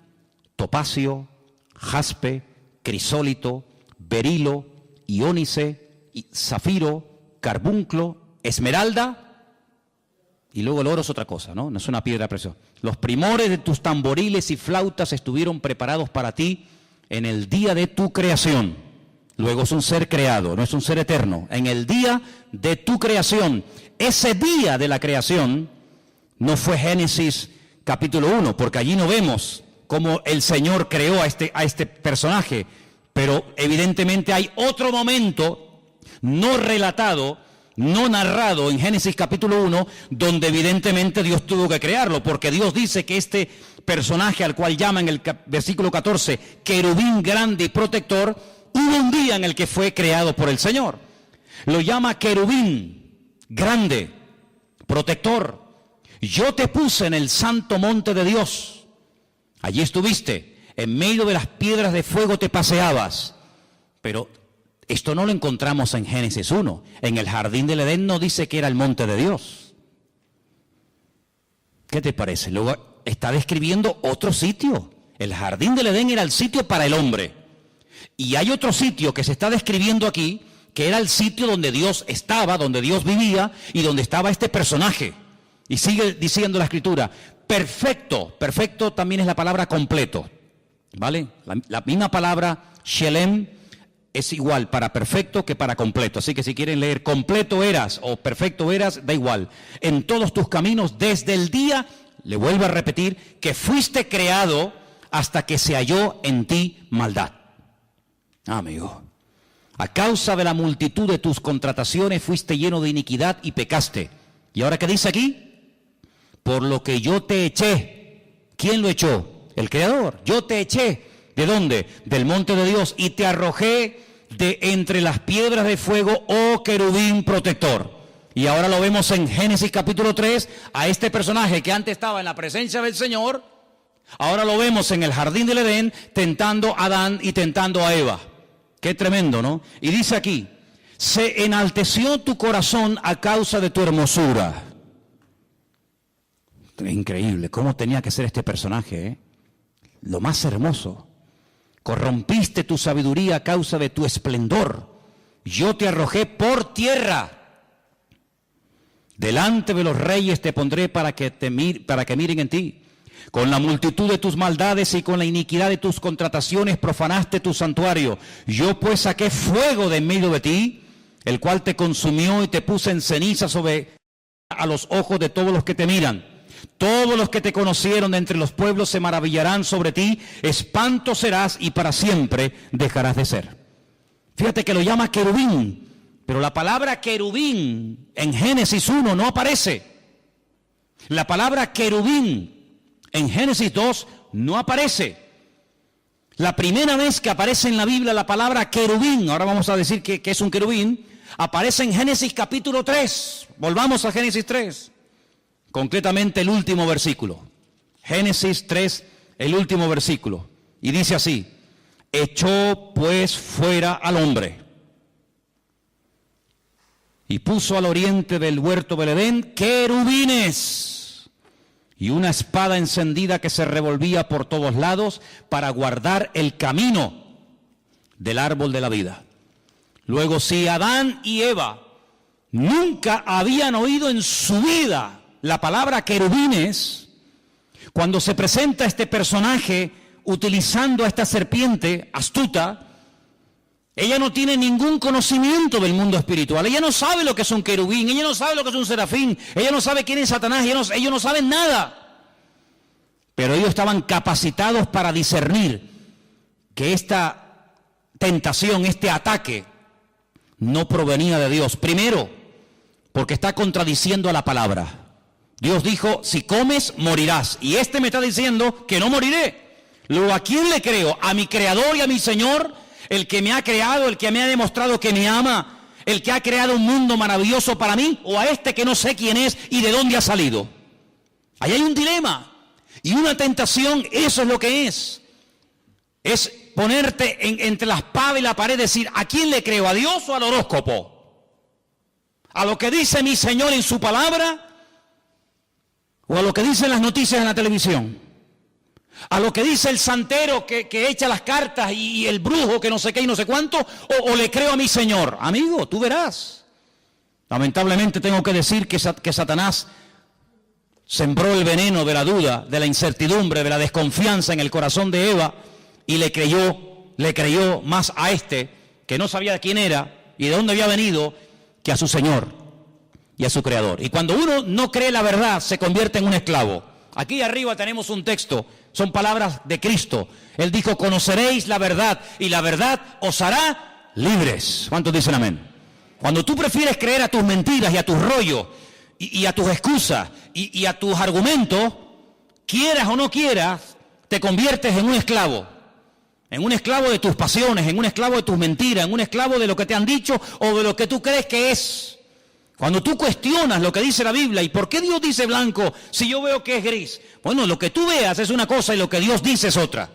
topacio, jaspe, crisólito, berilo, iónice, zafiro, carbunclo, esmeralda. Y luego el oro es otra cosa, ¿no? No es una piedra preciosa. Los primores de tus tamboriles y flautas estuvieron preparados para ti en el día de tu creación. Luego es un ser creado, no es un ser eterno. En el día de tu creación. Ese día de la creación no fue Génesis capítulo 1, porque allí no vemos cómo el Señor creó a este personaje. Pero evidentemente hay otro momento no relatado, no narrado en Génesis capítulo 1, donde evidentemente Dios tuvo que crearlo, porque Dios dice que este personaje al cual llama en el versículo 14, querubín grande y protector, hubo un día en el que fue creado por el Señor. Lo llama querubín grande, protector. Yo te puse en el santo monte de Dios. Allí estuviste, en medio de las piedras de fuego te paseabas. Pero esto no lo encontramos en Génesis 1. En el jardín del Edén no dice que era el monte de Dios. ¿Qué te parece? Luego está describiendo otro sitio. El jardín del Edén era el sitio para el hombre. Y hay otro sitio que se está describiendo aquí, que era el sitio donde Dios estaba, donde Dios vivía y donde estaba este personaje. Y sigue diciendo la Escritura, perfecto. Perfecto también es la palabra completo. ¿Vale? La misma palabra shelem es igual para perfecto que para completo. Así que si quieren leer completo eras o perfecto eras, da igual. En todos tus caminos, desde el día, le vuelvo a repetir, que fuiste creado hasta que se halló en ti maldad. Amigo, a causa de la multitud de tus contrataciones fuiste lleno de iniquidad y pecaste. ¿Y ahora qué dice aquí? Por lo que yo te eché. ¿Quién lo echó? El Creador. Yo te eché. ¿De dónde? Del monte de Dios. Y te arrojé de entre las piedras de fuego, oh querubín protector. Y ahora lo vemos en Génesis capítulo 3, a este personaje que antes estaba en la presencia del Señor, ahora lo vemos en el jardín del Edén tentando a Adán y tentando a Eva. Qué tremendo, ¿no? Y dice aquí, se enalteció tu corazón a causa de tu hermosura. Increíble, ¿cómo tenía que ser este personaje, eh? Lo más hermoso. Corrompiste tu sabiduría a causa de tu esplendor. Yo te arrojé por tierra. Delante de los reyes te pondré para que miren en ti. Con la multitud de tus maldades y con la iniquidad de tus contrataciones profanaste tu santuario. Yo pues saqué fuego de en medio de ti, el cual te consumió y te puse en ceniza a los ojos de todos los que te miran. Todos los que te conocieron de entre los pueblos se maravillarán sobre ti. Espanto serás y para siempre dejarás de ser. Fíjate que lo llama querubín, pero la palabra querubín en Génesis 1 no aparece. La palabra querubín en Génesis 2 no aparece. La primera vez que aparece en la Biblia la palabra querubín, ahora vamos a decir que es un querubín, aparece en Génesis capítulo 3. Volvamos a Génesis 3, concretamente el último versículo. Génesis 3, el último versículo. Y dice así: echó pues fuera al hombre y puso al oriente del huerto del Edén querubines y una espada encendida que se revolvía por todos lados para guardar el camino del árbol de la vida. Luego, si Adán y Eva nunca habían oído en su vida la palabra querubines, cuando se presenta este personaje utilizando a esta serpiente astuta, ella no tiene ningún conocimiento del mundo espiritual. Ella no sabe lo que es un querubín, ella no sabe lo que es un serafín, ella no sabe quién es Satanás, ellos no saben nada. Pero ellos estaban capacitados para discernir que esta tentación, este ataque, no provenía de Dios. Primero, porque está contradiciendo a la palabra. Dios dijo: si comes, morirás. Y este me está diciendo que no moriré. Luego, ¿a quién le creo? ¿A mi Creador y a mi Señor? El que me ha creado, el que me ha demostrado que me ama, el que ha creado un mundo maravilloso para mí, o a este que no sé quién es y de dónde ha salido. Ahí hay un dilema y una tentación. Eso es lo que es ponerte entre la espada y la pared, decir: ¿a quién le creo? ¿A Dios o al horóscopo? ¿A lo que dice mi Señor en su palabra? ¿O a lo que dicen las noticias en la televisión? ¿A lo que dice el santero que echa las cartas y el brujo que no sé qué y no sé cuánto? ¿O le creo a mi Señor? Amigo, tú verás. Lamentablemente tengo que decir que Satanás sembró el veneno de la duda, de la incertidumbre, de la desconfianza en el corazón de Eva, y le creyó más a este, que no sabía quién era y de dónde había venido, que a su Señor y a su Creador. Y cuando uno no cree la verdad, se convierte en un esclavo. Aquí arriba tenemos un texto, son palabras de Cristo. Él dijo: conoceréis la verdad y la verdad os hará libres. ¿Cuántos dicen amén? Cuando tú prefieres creer a tus mentiras y a tus rollos y a tus excusas y a tus argumentos, quieras o no quieras, te conviertes en un esclavo. En un esclavo de tus pasiones, en un esclavo de tus mentiras, en un esclavo de lo que te han dicho o de lo que tú crees que es. Cuando tú cuestionas lo que dice la Biblia, ¿y por qué Dios dice blanco si yo veo que es gris? Bueno, lo que tú veas es una cosa y lo que Dios dice es otra.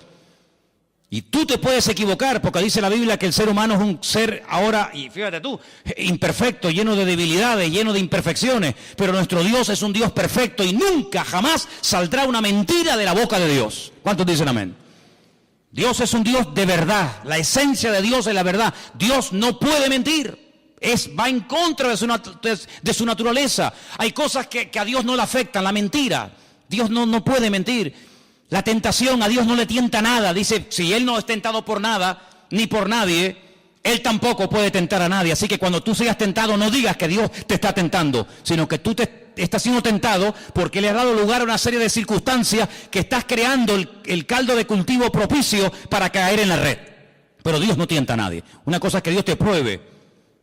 Y tú te puedes equivocar, porque dice la Biblia que el ser humano es un ser ahora, y fíjate tú, imperfecto, lleno de debilidades, lleno de imperfecciones. Pero nuestro Dios es un Dios perfecto y nunca, jamás saldrá una mentira de la boca de Dios. ¿Cuántos dicen amén? Dios es un Dios de verdad, la esencia de Dios es la verdad. Dios no puede mentir. Va en contra de su naturaleza. Hay cosas que a Dios no le afectan, la mentira. Dios no puede mentir. La tentación, a Dios no le tienta nada. Dice: si Él no es tentado por nada, ni por nadie, Él tampoco puede tentar a nadie. Así que cuando tú seas tentado, no digas que Dios te está tentando, sino que tú estás siendo tentado porque le has dado lugar a una serie de circunstancias que estás creando el caldo de cultivo propicio para caer en la red. Pero Dios no tienta a nadie. Una cosa es que Dios te pruebe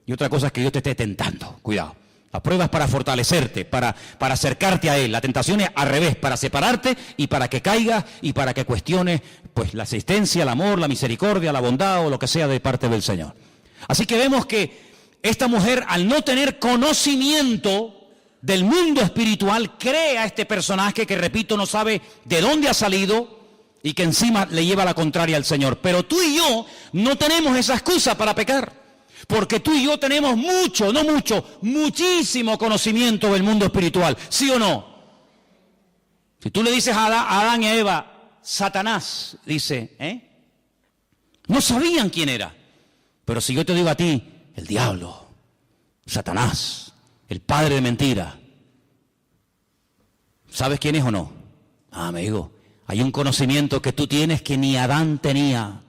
y otra cosa es que Dios te esté tentando. Cuidado. La prueba es para fortalecerte, para acercarte a Él. La tentación es al revés, para separarte y para que caigas y para que cuestiones pues la existencia, el amor, la misericordia, la bondad o lo que sea de parte del Señor. Así que vemos que esta mujer, al no tener conocimiento del mundo espiritual, crea a este personaje que, repito, no sabe de dónde ha salido y que encima le lleva la contraria al Señor. Pero tú y yo no tenemos esa excusa para pecar. Porque tú y yo tenemos muchísimo conocimiento del mundo espiritual, ¿sí o no? Si tú le dices a Adán y a Eva, Satanás, dice, no sabían quién era. Pero si yo te digo a ti, el diablo, Satanás, el padre de mentira, ¿sabes quién es o no? Amigo, hay un conocimiento que tú tienes que ni Adán tenía.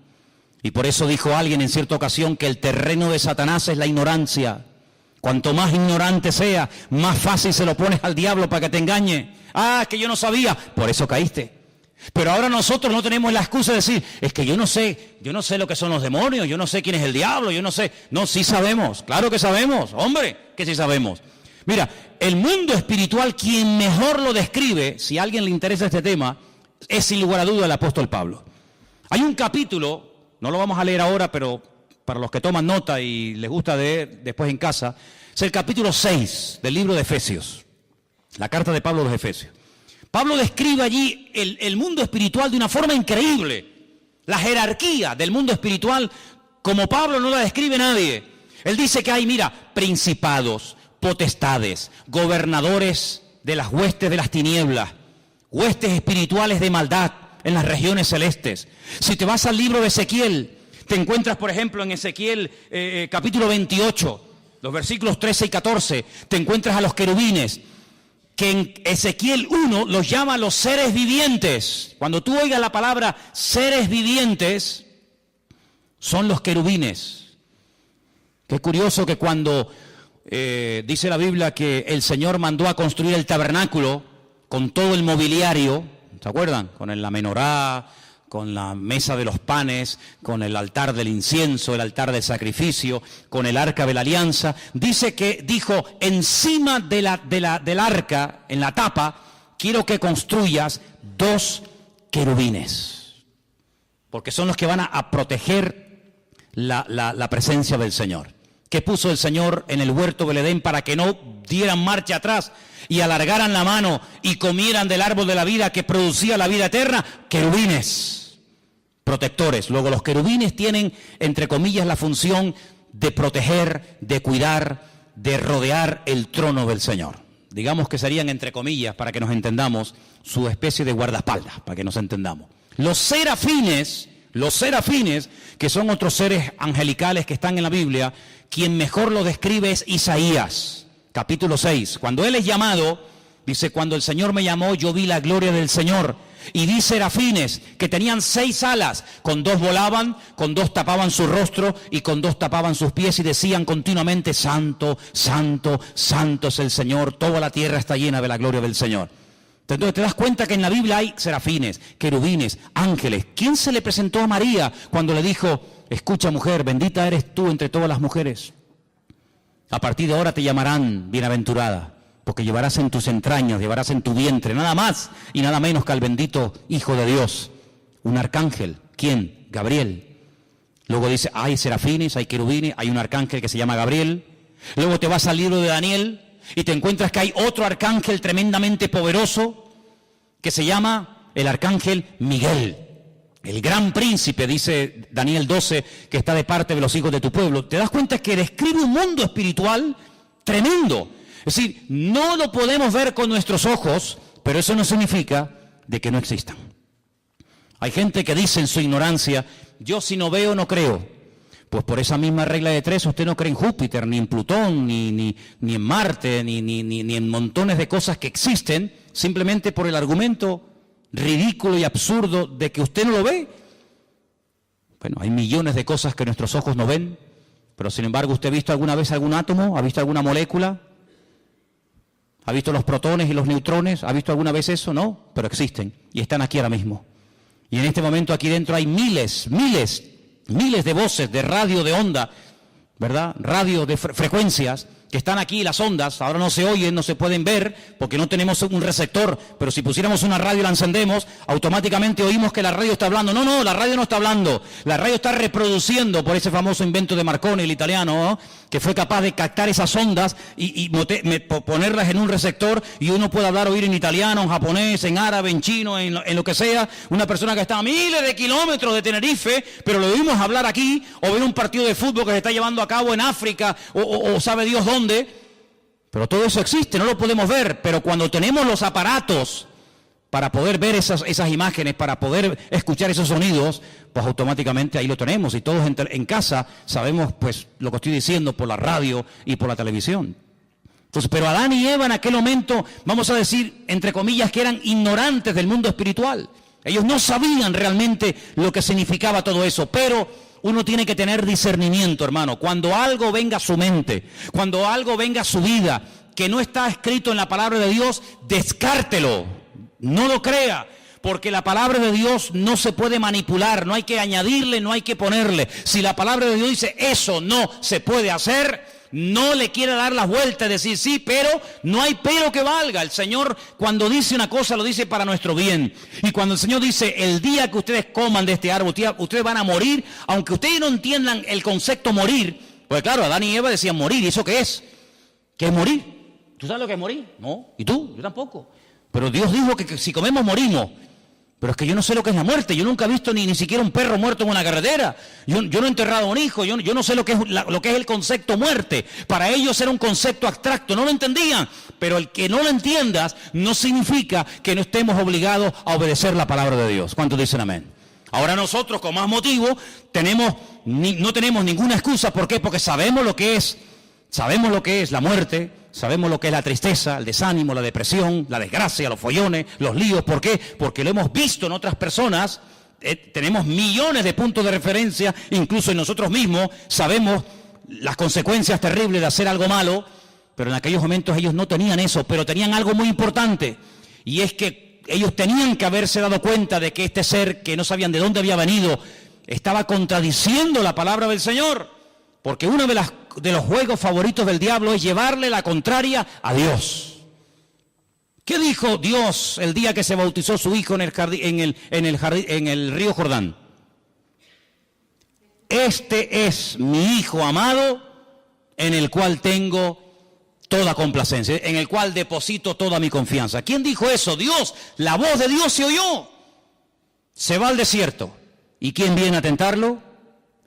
Y por eso dijo alguien en cierta ocasión que el terreno de Satanás es la ignorancia. Cuanto más ignorante sea, más fácil se lo pones al diablo para que te engañe. Ah, que yo no sabía, por eso caíste. Pero ahora nosotros no tenemos la excusa de decir: es que yo no sé lo que son los demonios, yo no sé quién es el diablo, yo no sé. No, sí sabemos, claro que sabemos, hombre, que sí sabemos. Mira, el mundo espiritual, quien mejor lo describe, si a alguien le interesa este tema, es sin lugar a duda el apóstol Pablo. Hay un capítulo, no lo vamos a leer ahora, pero para los que toman nota y les gusta leer después en casa, es el capítulo 6 del libro de Efesios, la carta de Pablo a los Efesios. Pablo describe allí el mundo espiritual de una forma increíble. La jerarquía del mundo espiritual, como Pablo no la describe nadie. Él dice que hay, mira, principados, potestades, gobernadores de las huestes de las tinieblas, huestes espirituales de maldad en las regiones celestes. Si te vas al libro de Ezequiel, te encuentras, por ejemplo, en Ezequiel capítulo 28, los versículos 13 y 14, te encuentras a los querubines, que en Ezequiel 1 los llama los seres vivientes. Cuando tú oigas la palabra seres vivientes, son los querubines. Qué curioso que cuando dice la Biblia que el Señor mandó a construir el tabernáculo con todo el mobiliario, ¿se acuerdan? Con la menorá, con la mesa de los panes, con el altar del incienso, el altar del sacrificio, con el arca de la alianza. Dice que dijo, encima del arca, en la tapa, quiero que construyas 2 querubines, porque son los que van a proteger la presencia del Señor. ¿Qué puso el Señor en el huerto del Edén para que no dieran marcha atrás y alargaran la mano y comieran del árbol de la vida que producía la vida eterna? Querubines, protectores. Luego los querubines tienen, entre comillas, la función de proteger, de cuidar, de rodear el trono del Señor. Digamos que serían, entre comillas, para que nos entendamos, su especie de guardaespaldas, para que nos entendamos. Los serafines, que son otros seres angelicales que están en la Biblia, quien mejor lo describe es Isaías, capítulo 6. Cuando él es llamado, dice, cuando el Señor me llamó, yo vi la gloria del Señor. Y vi serafines que tenían 6 alas, con 2 volaban, con 2 tapaban su rostro y con 2 tapaban sus pies y decían continuamente, santo, santo, santo es el Señor, toda la tierra está llena de la gloria del Señor. Entonces te das cuenta que en la Biblia hay serafines, querubines, ángeles. ¿Quién se le presentó a María cuando le dijo, escucha mujer, bendita eres tú entre todas las mujeres? A partir de ahora te llamarán bienaventurada, porque llevarás en tus entrañas, llevarás en tu vientre, nada más y nada menos que al bendito Hijo de Dios. Un arcángel. ¿Quién? Gabriel. Luego dice, hay serafines, hay querubines, hay un arcángel que se llama Gabriel. Luego te vas al libro de Daniel y te encuentras que hay otro arcángel tremendamente poderoso que se llama el arcángel Miguel, el gran príncipe, dice Daniel 12, que está de parte de los hijos de tu pueblo. Te das cuenta que describe un mundo espiritual tremendo. Es decir, no lo podemos ver con nuestros ojos, pero eso no significa de que no existan. Hay gente que dice en su ignorancia, yo si no veo no creo. Pues por esa misma regla de 3 usted no cree en Júpiter, ni en Plutón, ni en Marte, ni en montones de cosas que existen, simplemente por el argumento ridículo y absurdo de que usted no lo ve. Bueno, hay millones de cosas que nuestros ojos no ven, pero sin embargo, ¿usted ha visto alguna vez algún átomo? ¿Ha visto alguna molécula? ¿Ha visto los protones y los neutrones? ¿Ha visto alguna vez eso? No, pero existen y están aquí ahora mismo. Y en este momento aquí dentro hay miles de voces de radio de onda, ¿verdad? Radio de frecuencias que están aquí, las ondas, ahora no se oyen, no se pueden ver, porque no tenemos un receptor, pero si pusiéramos una radio y la encendemos, automáticamente oímos que la radio está hablando. No, la radio no está hablando, la radio está reproduciendo por ese famoso invento de Marconi, el italiano, ¿no? Que fue capaz de captar esas ondas y ponerlas en un receptor y uno puede hablar, oír en italiano, en japonés, en árabe, en chino, en lo que sea. Una persona que está a miles de kilómetros de Tenerife, pero lo oímos hablar aquí, o ver un partido de fútbol que se está llevando a cabo en África, o sabe Dios dónde. Pero todo eso existe, no lo podemos ver, pero cuando tenemos los aparatos para poder ver esas imágenes, para poder escuchar esos sonidos, pues automáticamente ahí lo tenemos y todos en casa sabemos pues lo que estoy diciendo por la radio y por la televisión. Entonces, pero Adán y Eva en aquel momento, vamos a decir, entre comillas, que eran ignorantes del mundo espiritual. Ellos no sabían realmente lo que significaba todo eso, pero uno tiene que tener discernimiento, hermano. Cuando algo venga a su mente, cuando algo venga a su vida, que no está escrito en la palabra de Dios, descártelo, no lo crea, porque la palabra de Dios no se puede manipular, no hay que añadirle, no hay que ponerle. Si la palabra de Dios dice, eso no se puede hacer, no le quiere dar las vueltas, decir sí, pero no hay pero que valga. El Señor, cuando dice una cosa, lo dice para nuestro bien. Y cuando el Señor dice, el día que ustedes coman de este árbol, ustedes van a morir, aunque ustedes no entiendan el concepto morir, pues claro, Adán y Eva decían morir, ¿y eso qué es? ¿Qué es morir? ¿Tú sabes lo que es morir? No. ¿Y tú? Yo tampoco. Pero Dios dijo que si comemos, morimos. Pero es que yo no sé lo que es la muerte. Yo nunca he visto ni siquiera un perro muerto en una carretera. Yo no he enterrado a un hijo. Yo no sé lo que es el concepto muerte. Para ellos era un concepto abstracto. No lo entendían. Pero el que no lo entiendas no significa que no estemos obligados a obedecer la palabra de Dios. ¿Cuántos dicen amén? Ahora nosotros, con más motivo, no tenemos ninguna excusa. ¿Por qué? Porque sabemos lo que es. Sabemos lo que es la muerte, sabemos lo que es la tristeza, el desánimo, la depresión, la desgracia, los follones, los líos. ¿Por qué? Porque lo hemos visto en otras personas, tenemos millones de puntos de referencia, incluso en nosotros mismos, sabemos las consecuencias terribles de hacer algo malo, pero en aquellos momentos ellos no tenían eso, pero tenían algo muy importante, y es que ellos tenían que haberse dado cuenta de que este ser, que no sabían de dónde había venido, estaba contradiciendo la palabra del Señor. Porque uno de los juegos favoritos del diablo es llevarle la contraria a Dios. ¿Qué dijo Dios el día que se bautizó su hijo en el río Jordán? Este es mi hijo amado, en el cual tengo toda complacencia, en el cual deposito toda mi confianza. ¿Quién dijo eso? Dios. La voz de Dios se oyó. Se va al desierto. ¿Y quién viene a tentarlo?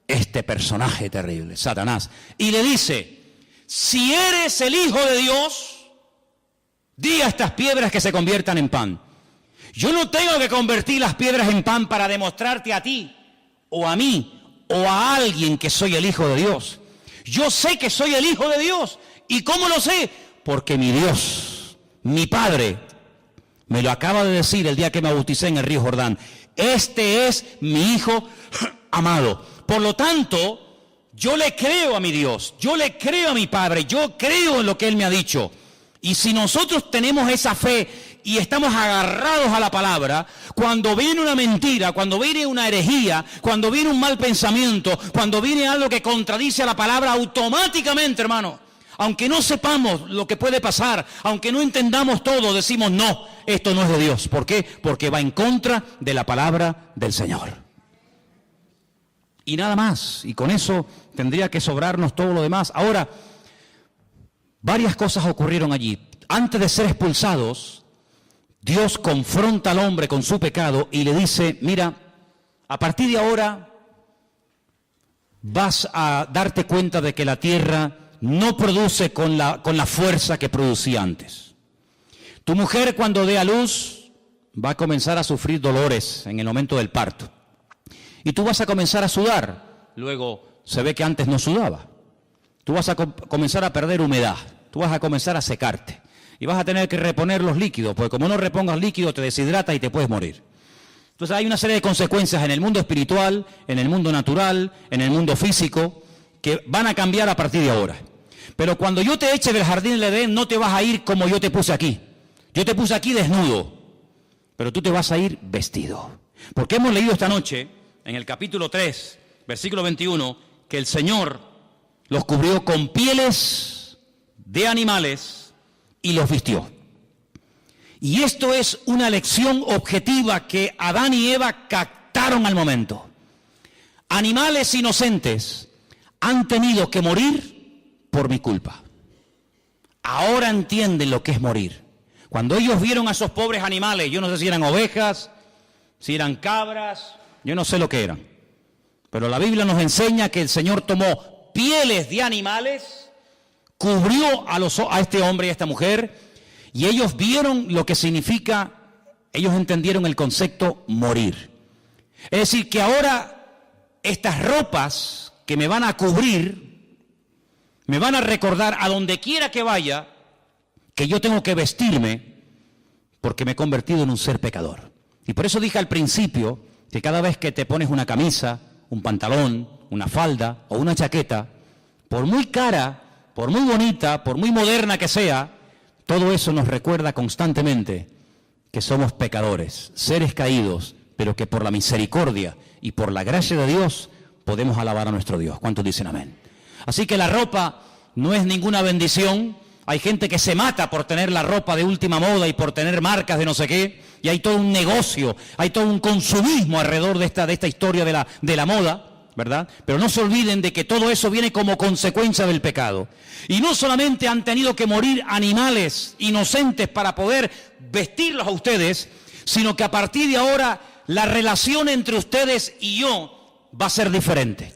Este personaje terrible, Satanás, y le dice, si eres el Hijo de Dios, di a estas piedras que se conviertan en pan. Yo no tengo que convertir las piedras en pan para demostrarte a ti, o a mí, o a alguien que soy el Hijo de Dios. Yo sé que soy el Hijo de Dios. ¿Y cómo lo sé? Porque mi Dios, mi Padre, me lo acaba de decir el día que me bauticé en el río Jordán. Este es mi Hijo amado. Por lo tanto, yo le creo a mi Dios, yo le creo a mi Padre, yo creo en lo que Él me ha dicho. Y si nosotros tenemos esa fe y estamos agarrados a la palabra, cuando viene una mentira, cuando viene una herejía, cuando viene un mal pensamiento, cuando viene algo que contradice a la palabra, automáticamente, hermano, aunque no sepamos lo que puede pasar, aunque no entendamos todo, decimos no, esto no es de Dios. ¿Por qué? Porque va en contra de la palabra del Señor. Y nada más, y con eso tendría que sobrarnos todo lo demás. Ahora, varias cosas ocurrieron allí. Antes de ser expulsados, Dios confronta al hombre con su pecado y le dice, mira, a partir de ahora vas a darte cuenta de que la tierra no produce con la fuerza que producía antes. Tu mujer, cuando dé a luz, va a comenzar a sufrir dolores en el momento del parto. Y tú vas a comenzar a sudar. Luego se ve que antes no sudaba. Tú vas a comenzar a perder humedad. Tú vas a comenzar a secarte. Y vas a tener que reponer los líquidos, porque como no repongas líquido te deshidratas y te puedes morir. Entonces hay una serie de consecuencias en el mundo espiritual, en el mundo natural, en el mundo físico, que van a cambiar a partir de ahora. Pero cuando yo te eche del jardín del Edén, no te vas a ir como yo te puse aquí. Yo te puse aquí desnudo, pero tú te vas a ir vestido. Porque hemos leído esta noche, en el capítulo 3, versículo 21, que el Señor los cubrió con pieles de animales y los vistió. Y esto es una lección objetiva que Adán y Eva captaron al momento. Animales inocentes han tenido que morir por mi culpa. Ahora entienden lo que es morir. Cuando ellos vieron a esos pobres animales, yo no sé si eran ovejas, si eran cabras, yo no sé lo que eran. Pero la Biblia nos enseña que el Señor tomó pieles de animales, cubrió a este hombre y a esta mujer, y ellos vieron lo que significa, ellos entendieron el concepto morir. Es decir, que ahora estas ropas que me van a cubrir, me van a recordar a donde quiera que vaya, que yo tengo que vestirme porque me he convertido en un ser pecador. Y por eso dije al principio que cada vez que te pones una camisa, un pantalón, una falda o una chaqueta, por muy cara, por muy bonita, por muy moderna que sea, todo eso nos recuerda constantemente que somos pecadores, seres caídos, pero que por la misericordia y por la gracia de Dios podemos alabar a nuestro Dios. ¿Cuántos dicen amén? Así que la ropa no es ninguna bendición. Hay gente que se mata por tener la ropa de última moda y por tener marcas de no sé qué, y hay todo un negocio, hay todo un consumismo alrededor de esta historia de la moda, ¿verdad? Pero no se olviden de que todo eso viene como consecuencia del pecado. Y no solamente han tenido que morir animales inocentes para poder vestirlos a ustedes, sino que a partir de ahora la relación entre ustedes y yo va a ser diferente.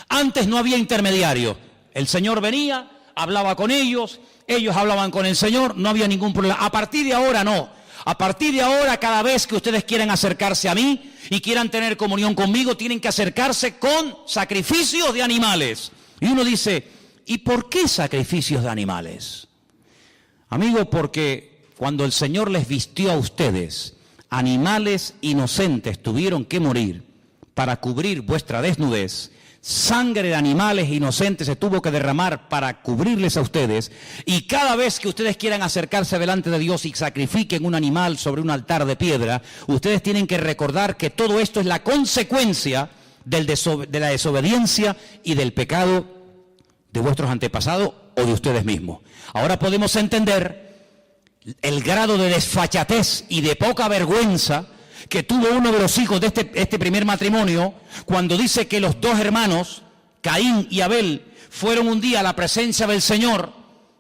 Antes no había intermediario. El Señor venía, hablaba con ellos, ellos hablaban con el Señor, no había ningún problema. A partir de ahora no. A partir de ahora, cada vez que ustedes quieran acercarse a mí y quieran tener comunión conmigo, tienen que acercarse con sacrificios de animales. Y uno dice, ¿y por qué sacrificios de animales? Amigo, porque cuando el Señor les vistió a ustedes, animales inocentes tuvieron que morir para cubrir vuestra desnudez. Sangre de animales inocentes se tuvo que derramar para cubrirles a ustedes, y cada vez que ustedes quieran acercarse delante de Dios y sacrifiquen un animal sobre un altar de piedra, ustedes tienen que recordar que todo esto es la consecuencia de la desobediencia y del pecado de vuestros antepasados o de ustedes mismos. Ahora podemos entender el grado de desfachatez y de poca vergüenza que tuvo uno de los hijos de este primer matrimonio, cuando dice que los dos hermanos, Caín y Abel, fueron un día a la presencia del Señor.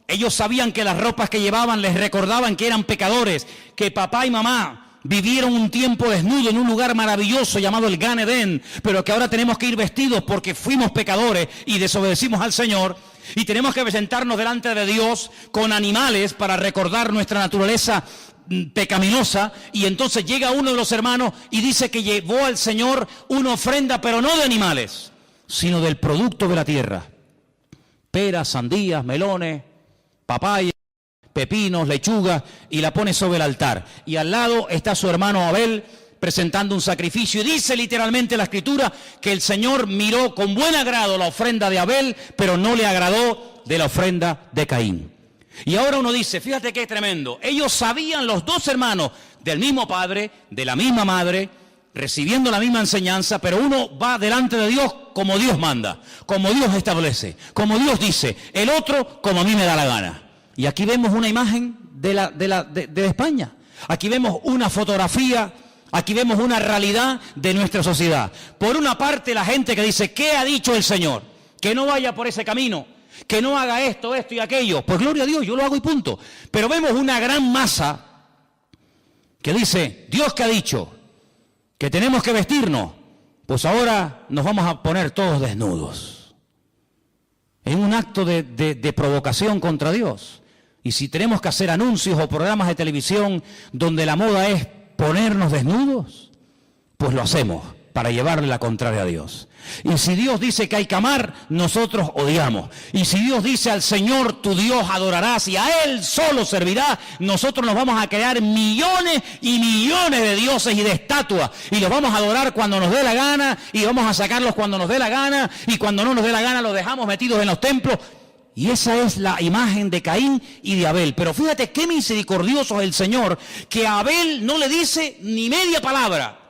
Ellos sabían que las ropas que llevaban les recordaban que eran pecadores, que papá y mamá vivieron un tiempo desnudo en un lugar maravilloso llamado el Gan Edén, pero que ahora tenemos que ir vestidos porque fuimos pecadores y desobedecimos al Señor, y tenemos que presentarnos delante de Dios con animales para recordar nuestra naturaleza pecaminosa. Y entonces llega uno de los hermanos y dice que llevó al Señor una ofrenda, pero no de animales, sino del producto de la tierra: peras, sandías, melones, papaya, pepinos, lechugas, y la pone sobre el altar. Y al lado está su hermano Abel presentando un sacrificio, y dice literalmente la Escritura que el Señor miró con buen agrado la ofrenda de Abel, pero no le agradó de la ofrenda de Caín. Y ahora uno dice, fíjate qué tremendo, ellos sabían, los dos hermanos, del mismo padre, de la misma madre, recibiendo la misma enseñanza, pero uno va delante de Dios como Dios manda, como Dios establece, como Dios dice, el otro como a mí me da la gana. Y aquí vemos una imagen de España, aquí vemos una fotografía, aquí vemos una realidad de nuestra sociedad. Por una parte, la gente que dice, ¿qué ha dicho el Señor? Que no vaya por ese camino, que no haga esto y aquello. Pues gloria a Dios, yo lo hago y punto. Pero vemos una gran masa que dice, Dios que ha dicho que tenemos que vestirnos, pues ahora nos vamos a poner todos desnudos. Es un acto de provocación contra Dios. Y si tenemos que hacer anuncios o programas de televisión donde la moda es ponernos desnudos, pues lo hacemos para llevarle la contraria a Dios. Y si Dios dice que hay que amar, nosotros odiamos. Y si Dios dice al Señor tu Dios adorarás y a Él solo servirás, nosotros nos vamos a crear millones y millones de dioses y de estatuas, y los vamos a adorar cuando nos dé la gana, y vamos a sacarlos cuando nos dé la gana, y cuando no nos dé la gana los dejamos metidos en los templos. Y esa es la imagen de Caín y de Abel. Pero fíjate qué misericordioso es el Señor, que a Abel no le dice ni media palabra.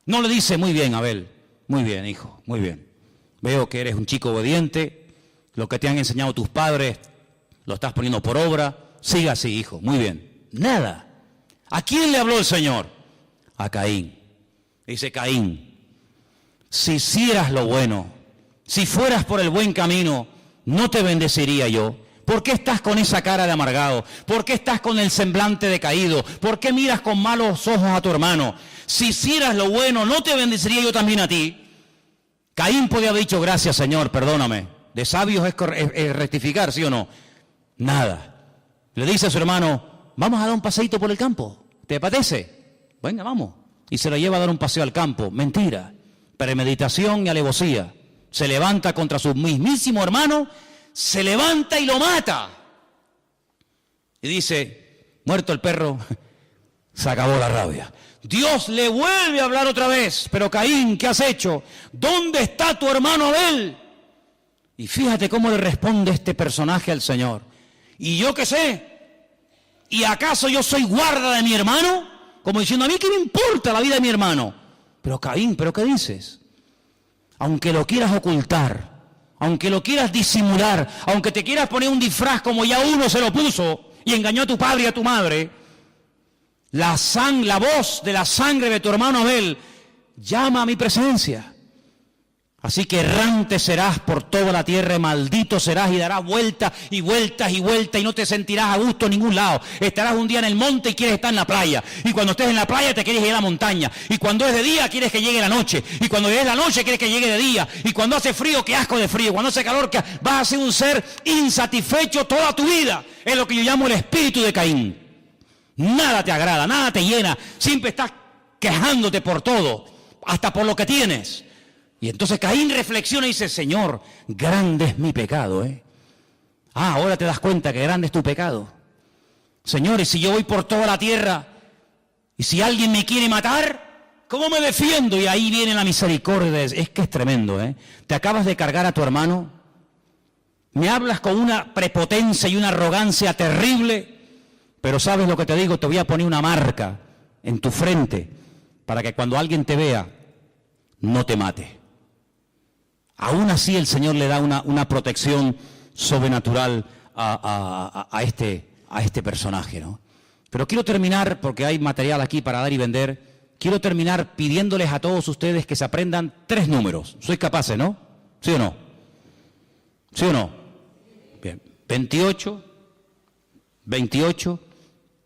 No le dice, muy bien, Abel, muy bien, hijo, muy bien. Veo que eres un chico obediente, lo que te han enseñado tus padres lo estás poniendo por obra, siga así, hijo, muy bien. Nada. ¿A quién le habló el Señor? A Caín. Dice, Caín, si hicieras lo bueno, si fueras por el buen camino, ¿no te bendeciría yo? ¿Por qué estás con esa cara de amargado? ¿Por qué estás con el semblante decaído? ¿Por qué miras con malos ojos a tu hermano? Si hicieras lo bueno, ¿no te bendeciría yo también a ti? Caín podía haber dicho, gracias Señor, perdóname. De sabios es rectificar, ¿sí o no? Nada. Le dice a su hermano, vamos a dar un paseíto por el campo. ¿Te apetece? Venga, vamos. Y se lo lleva a dar un paseo al campo. Mentira. Premeditación y alevosía. Se levanta contra su mismísimo hermano, se levanta y lo mata. Y dice, muerto el perro, se acabó la rabia. Dios le vuelve a hablar otra vez, pero Caín, ¿qué has hecho? ¿Dónde está tu hermano Abel? Y fíjate cómo le responde este personaje al Señor. ¿Y yo qué sé? ¿Y acaso yo soy guarda de mi hermano? Como diciendo, ¿a mí qué me importa la vida de mi hermano? Pero Caín, ¿pero qué dices? Aunque lo quieras ocultar, aunque lo quieras disimular, aunque te quieras poner un disfraz como ya uno se lo puso y engañó a tu padre y a tu madre, la voz de la sangre de tu hermano Abel llama a mi presencia. Así que errante serás por toda la tierra, y maldito serás, y darás vueltas y vueltas y vueltas, y no te sentirás a gusto en ningún lado. Estarás un día en el monte y quieres estar en la playa, y cuando estés en la playa te quieres ir a la montaña, y cuando es de día quieres que llegue la noche, y cuando es la noche quieres que llegue de día, y cuando hace frío, qué asco de frío, cuando hace calor, que vas a ser un ser insatisfecho toda tu vida. Es lo que yo llamo el espíritu de Caín. Nada te agrada, nada te llena, siempre estás quejándote por todo, hasta por lo que tienes. Y entonces Caín reflexiona y dice, Señor, grande es mi pecado, ahora te das cuenta que grande es tu pecado. Señor, y si yo voy por toda la tierra, y si alguien me quiere matar, ¿cómo me defiendo? Y ahí viene la misericordia. Es que es tremendo, Te acabas de cargar a tu hermano, me hablas con una prepotencia y una arrogancia terrible, pero ¿sabes lo que te digo? Te voy a poner una marca en tu frente, para que cuando alguien te vea, no te mate. Aún así el Señor le da una protección sobrenatural a este personaje, ¿no? Pero quiero terminar, porque hay material aquí para dar y vender, quiero terminar pidiéndoles a todos ustedes que se aprendan 3 números. ¿Sois capaces, no? ¿Sí o no? ¿Sí o no? Bien. 28, 28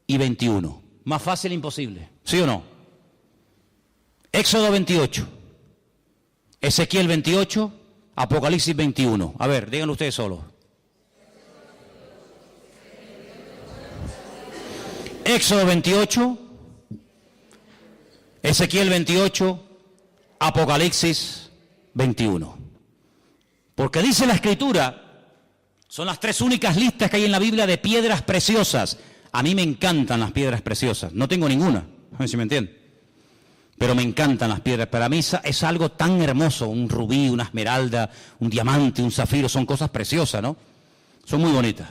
y 21. Más fácil imposible. ¿Sí o no? Éxodo 28. Ezequiel 28, Apocalipsis 21. A ver, díganlo ustedes solos. Éxodo 28, Ezequiel 28, Apocalipsis 21. Porque dice la Escritura, son las 3 únicas listas que hay en la Biblia de piedras preciosas. A mí me encantan las piedras preciosas, no tengo ninguna, a ver si me entienden. Pero me encantan las piedras. Para mí es algo tan hermoso, un rubí, una esmeralda, un diamante, un zafiro, son cosas preciosas, ¿no? Son muy bonitas.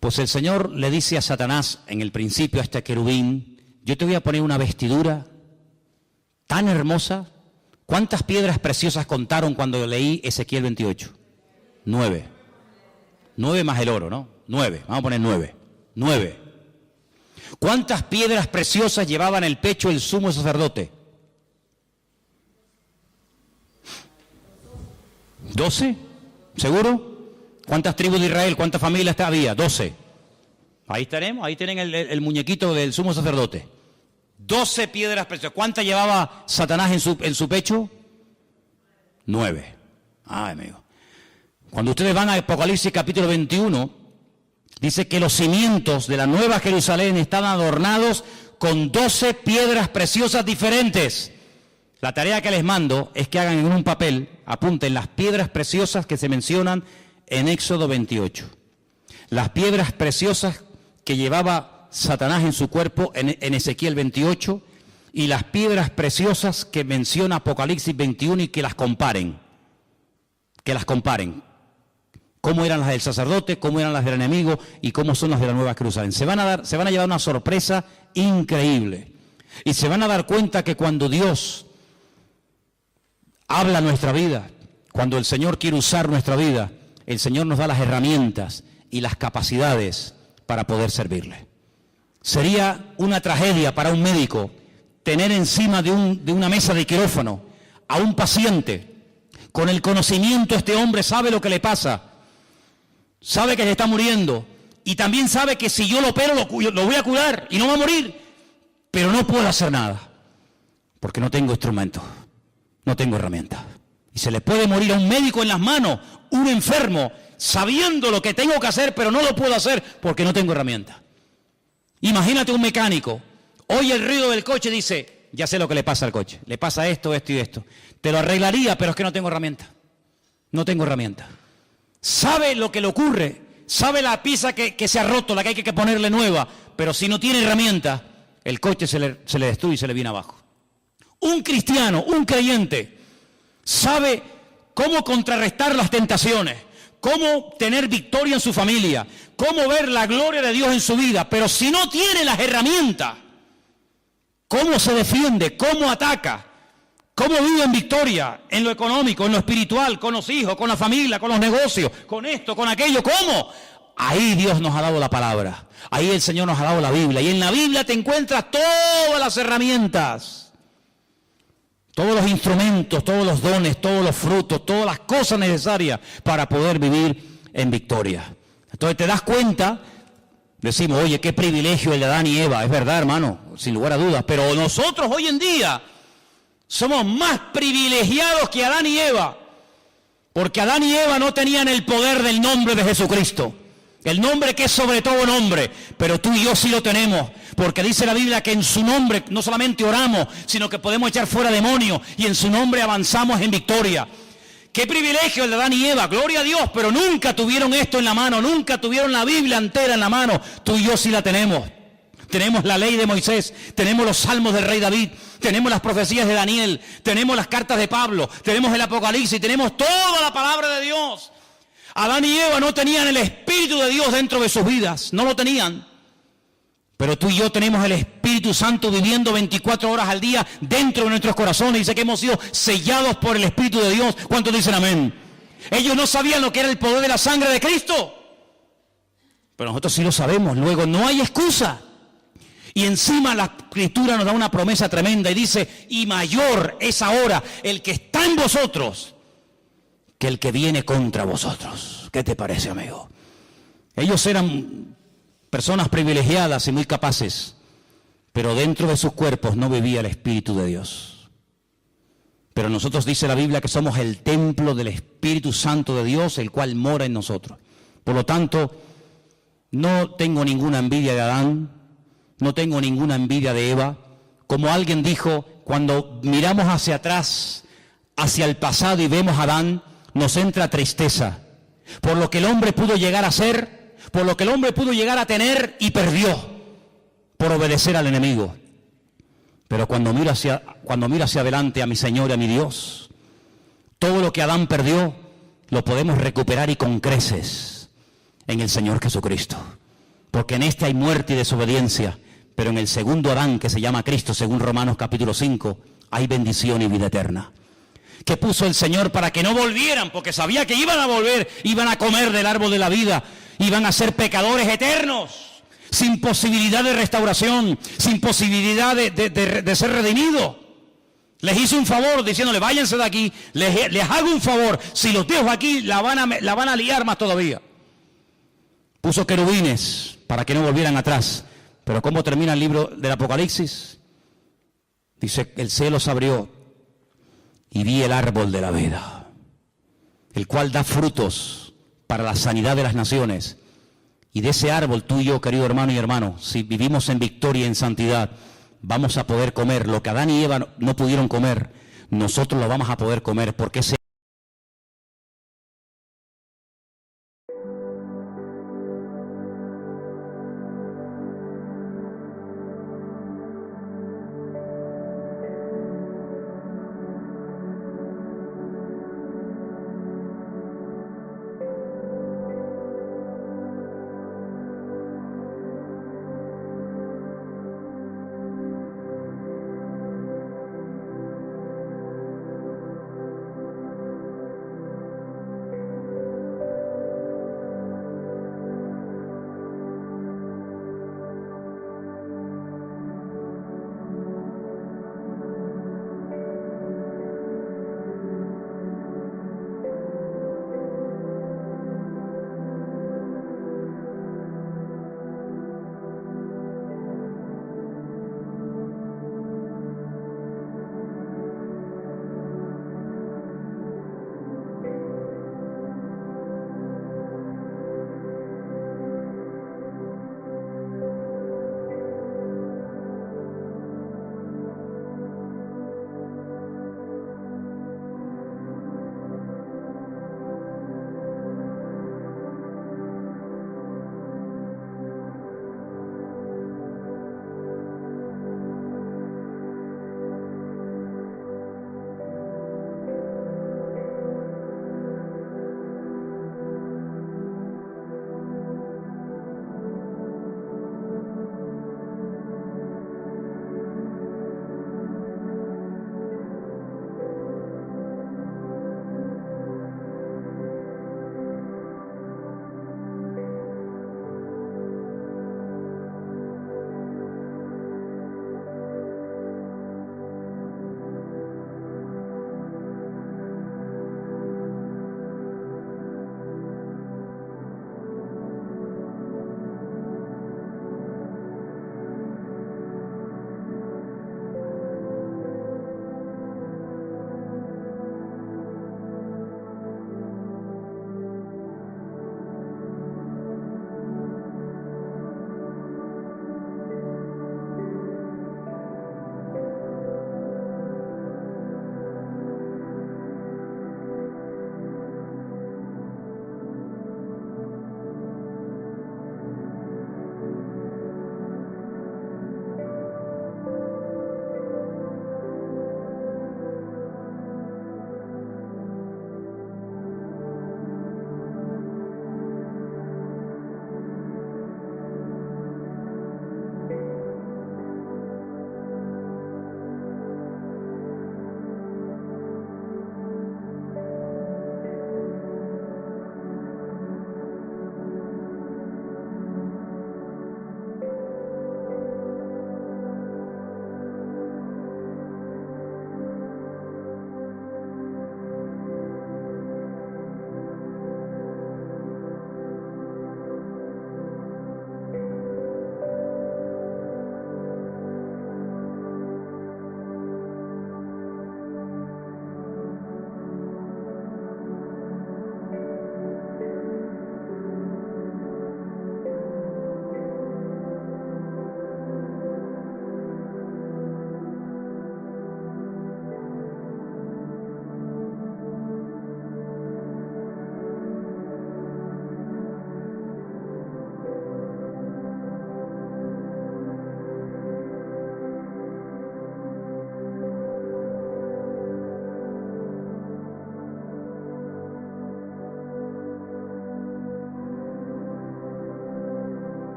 Pues el Señor le dice a Satanás en el principio a este querubín, yo te voy a poner una vestidura tan hermosa. ¿Cuántas piedras preciosas contaron cuando leí Ezequiel 28? 9. 9 más el oro, ¿no? 9, vamos a poner 9. 9. ¿Cuántas piedras preciosas llevaba en el pecho el sumo sacerdote? 12, ¿seguro? ¿Cuántas tribus de Israel, cuántas familias había? 12. Ahí tenemos, ahí tienen el muñequito del sumo sacerdote. 12 piedras preciosas. ¿Cuántas llevaba Satanás en su pecho? 9. Ay, amigo. Cuando ustedes van a Apocalipsis capítulo 21, dice que los cimientos de la Nueva Jerusalén están adornados con 12 piedras preciosas diferentes. La tarea que les mando es que hagan en un papel, apunten las piedras preciosas que se mencionan en Éxodo 28. Las piedras preciosas que llevaba Satanás en su cuerpo en Ezequiel 28 y las piedras preciosas que menciona Apocalipsis 21 y que las comparen. Que las comparen. Cómo eran las del sacerdote, cómo eran las del enemigo y cómo son las de la Nueva Jerusalén. Se van a llevar una sorpresa increíble. Y se van a dar cuenta que cuando Dios habla nuestra vida, cuando el Señor quiere usar nuestra vida, el Señor nos da las herramientas y las capacidades para poder servirle. Sería una tragedia para un médico tener encima de una mesa de quirófano a un paciente. Con el conocimiento este hombre sabe lo que le pasa. Sabe que se está muriendo y también sabe que si yo lo opero lo voy a curar y no va a morir, pero no puedo hacer nada porque no tengo instrumentos, no tengo herramientas. Y se le puede morir a un médico en las manos, un enfermo, sabiendo lo que tengo que hacer, pero no lo puedo hacer porque no tengo herramientas. Imagínate un mecánico, oye el ruido del coche y dice, ya sé lo que le pasa al coche, le pasa esto, esto y esto. Te lo arreglaría, pero es que no tengo herramientas, no tengo herramientas. Sabe lo que le ocurre, sabe la pieza que se ha roto, la que hay que ponerle nueva, pero si no tiene herramientas, el coche se le destruye y se le viene abajo. Un cristiano, un creyente, sabe cómo contrarrestar las tentaciones, cómo tener victoria en su familia, cómo ver la gloria de Dios en su vida, pero si no tiene las herramientas, cómo se defiende, cómo ataca, ¿Cómo vivo en victoria? En lo económico, en lo espiritual, con los hijos, con la familia, con los negocios, con esto, con aquello. ¿Cómo? Ahí Dios nos ha dado la palabra. Ahí el Señor nos ha dado la Biblia. Y en la Biblia te encuentras todas las herramientas, todos los instrumentos, todos los dones, todos los frutos, todas las cosas necesarias para poder vivir en victoria. Entonces te das cuenta, decimos, oye, qué privilegio el de Adán y Eva. Es verdad, hermano, sin lugar a dudas. Pero nosotros hoy en día somos más privilegiados que Adán y Eva, porque Adán y Eva no tenían el poder del nombre de Jesucristo, el nombre que es sobre todo nombre, pero tú y yo sí lo tenemos, porque dice la Biblia que en su nombre no solamente oramos, sino que podemos echar fuera demonios y en su nombre avanzamos en victoria. Qué privilegio el de Adán y Eva, gloria a Dios, pero nunca tuvieron esto en la mano, nunca tuvieron la Biblia entera en la mano. Tú y yo sí la tenemos. Tenemos la ley de Moisés, tenemos los salmos del rey David, tenemos las profecías de Daniel, tenemos las cartas de Pablo, tenemos el Apocalipsis, tenemos toda la palabra de Dios. Adán y Eva no tenían el Espíritu de Dios dentro de sus vidas, no lo tenían. Pero tú y yo tenemos el Espíritu Santo viviendo 24 horas al día dentro de nuestros corazones. Dice que hemos sido sellados por el Espíritu de Dios. ¿Cuántos dicen amén? Ellos no sabían lo que era el poder de la sangre de Cristo, pero nosotros sí lo sabemos. Luego no hay excusa. Y encima la Escritura nos da una promesa tremenda y dice, y mayor es ahora el que está en vosotros que el que viene contra vosotros. ¿Qué te parece, amigo? Ellos eran personas privilegiadas y muy capaces, pero dentro de sus cuerpos no vivía el Espíritu de Dios. Pero nosotros dice la Biblia que somos el templo del Espíritu Santo de Dios, el cual mora en nosotros. Por lo tanto, no tengo ninguna envidia de Adán, no tengo ninguna envidia de Eva. Como alguien dijo, cuando miramos hacia atrás, hacia el pasado y vemos a Adán, nos entra tristeza por lo que el hombre pudo llegar a ser, por lo que el hombre pudo llegar a tener y perdió por obedecer al enemigo. Pero cuando miro hacia adelante a mi Señor y a mi Dios, todo lo que Adán perdió lo podemos recuperar y con creces en el Señor Jesucristo. Porque en este hay muerte y desobediencia, pero en el segundo Adán, que se llama Cristo, según Romanos capítulo 5, hay bendición y vida eterna. Que puso el Señor para que no volvieran, porque sabía que iban a volver, iban a comer del árbol de la vida, iban a ser pecadores eternos, sin posibilidad de restauración, sin posibilidad de ser redimidos. Les hizo un favor diciéndole, váyanse de aquí, les hago un favor, si los dejo aquí la van a liar más todavía. Puso querubines para que no volvieran atrás. Pero ¿cómo termina el libro del Apocalipsis? Dice, el cielo se abrió y vi el árbol de la vida, el cual da frutos para la sanidad de las naciones. Y de ese árbol tú y yo, querido hermano y hermano, si vivimos en victoria y en santidad, vamos a poder comer lo que Adán y Eva no pudieron comer. Nosotros lo vamos a poder comer, porque ese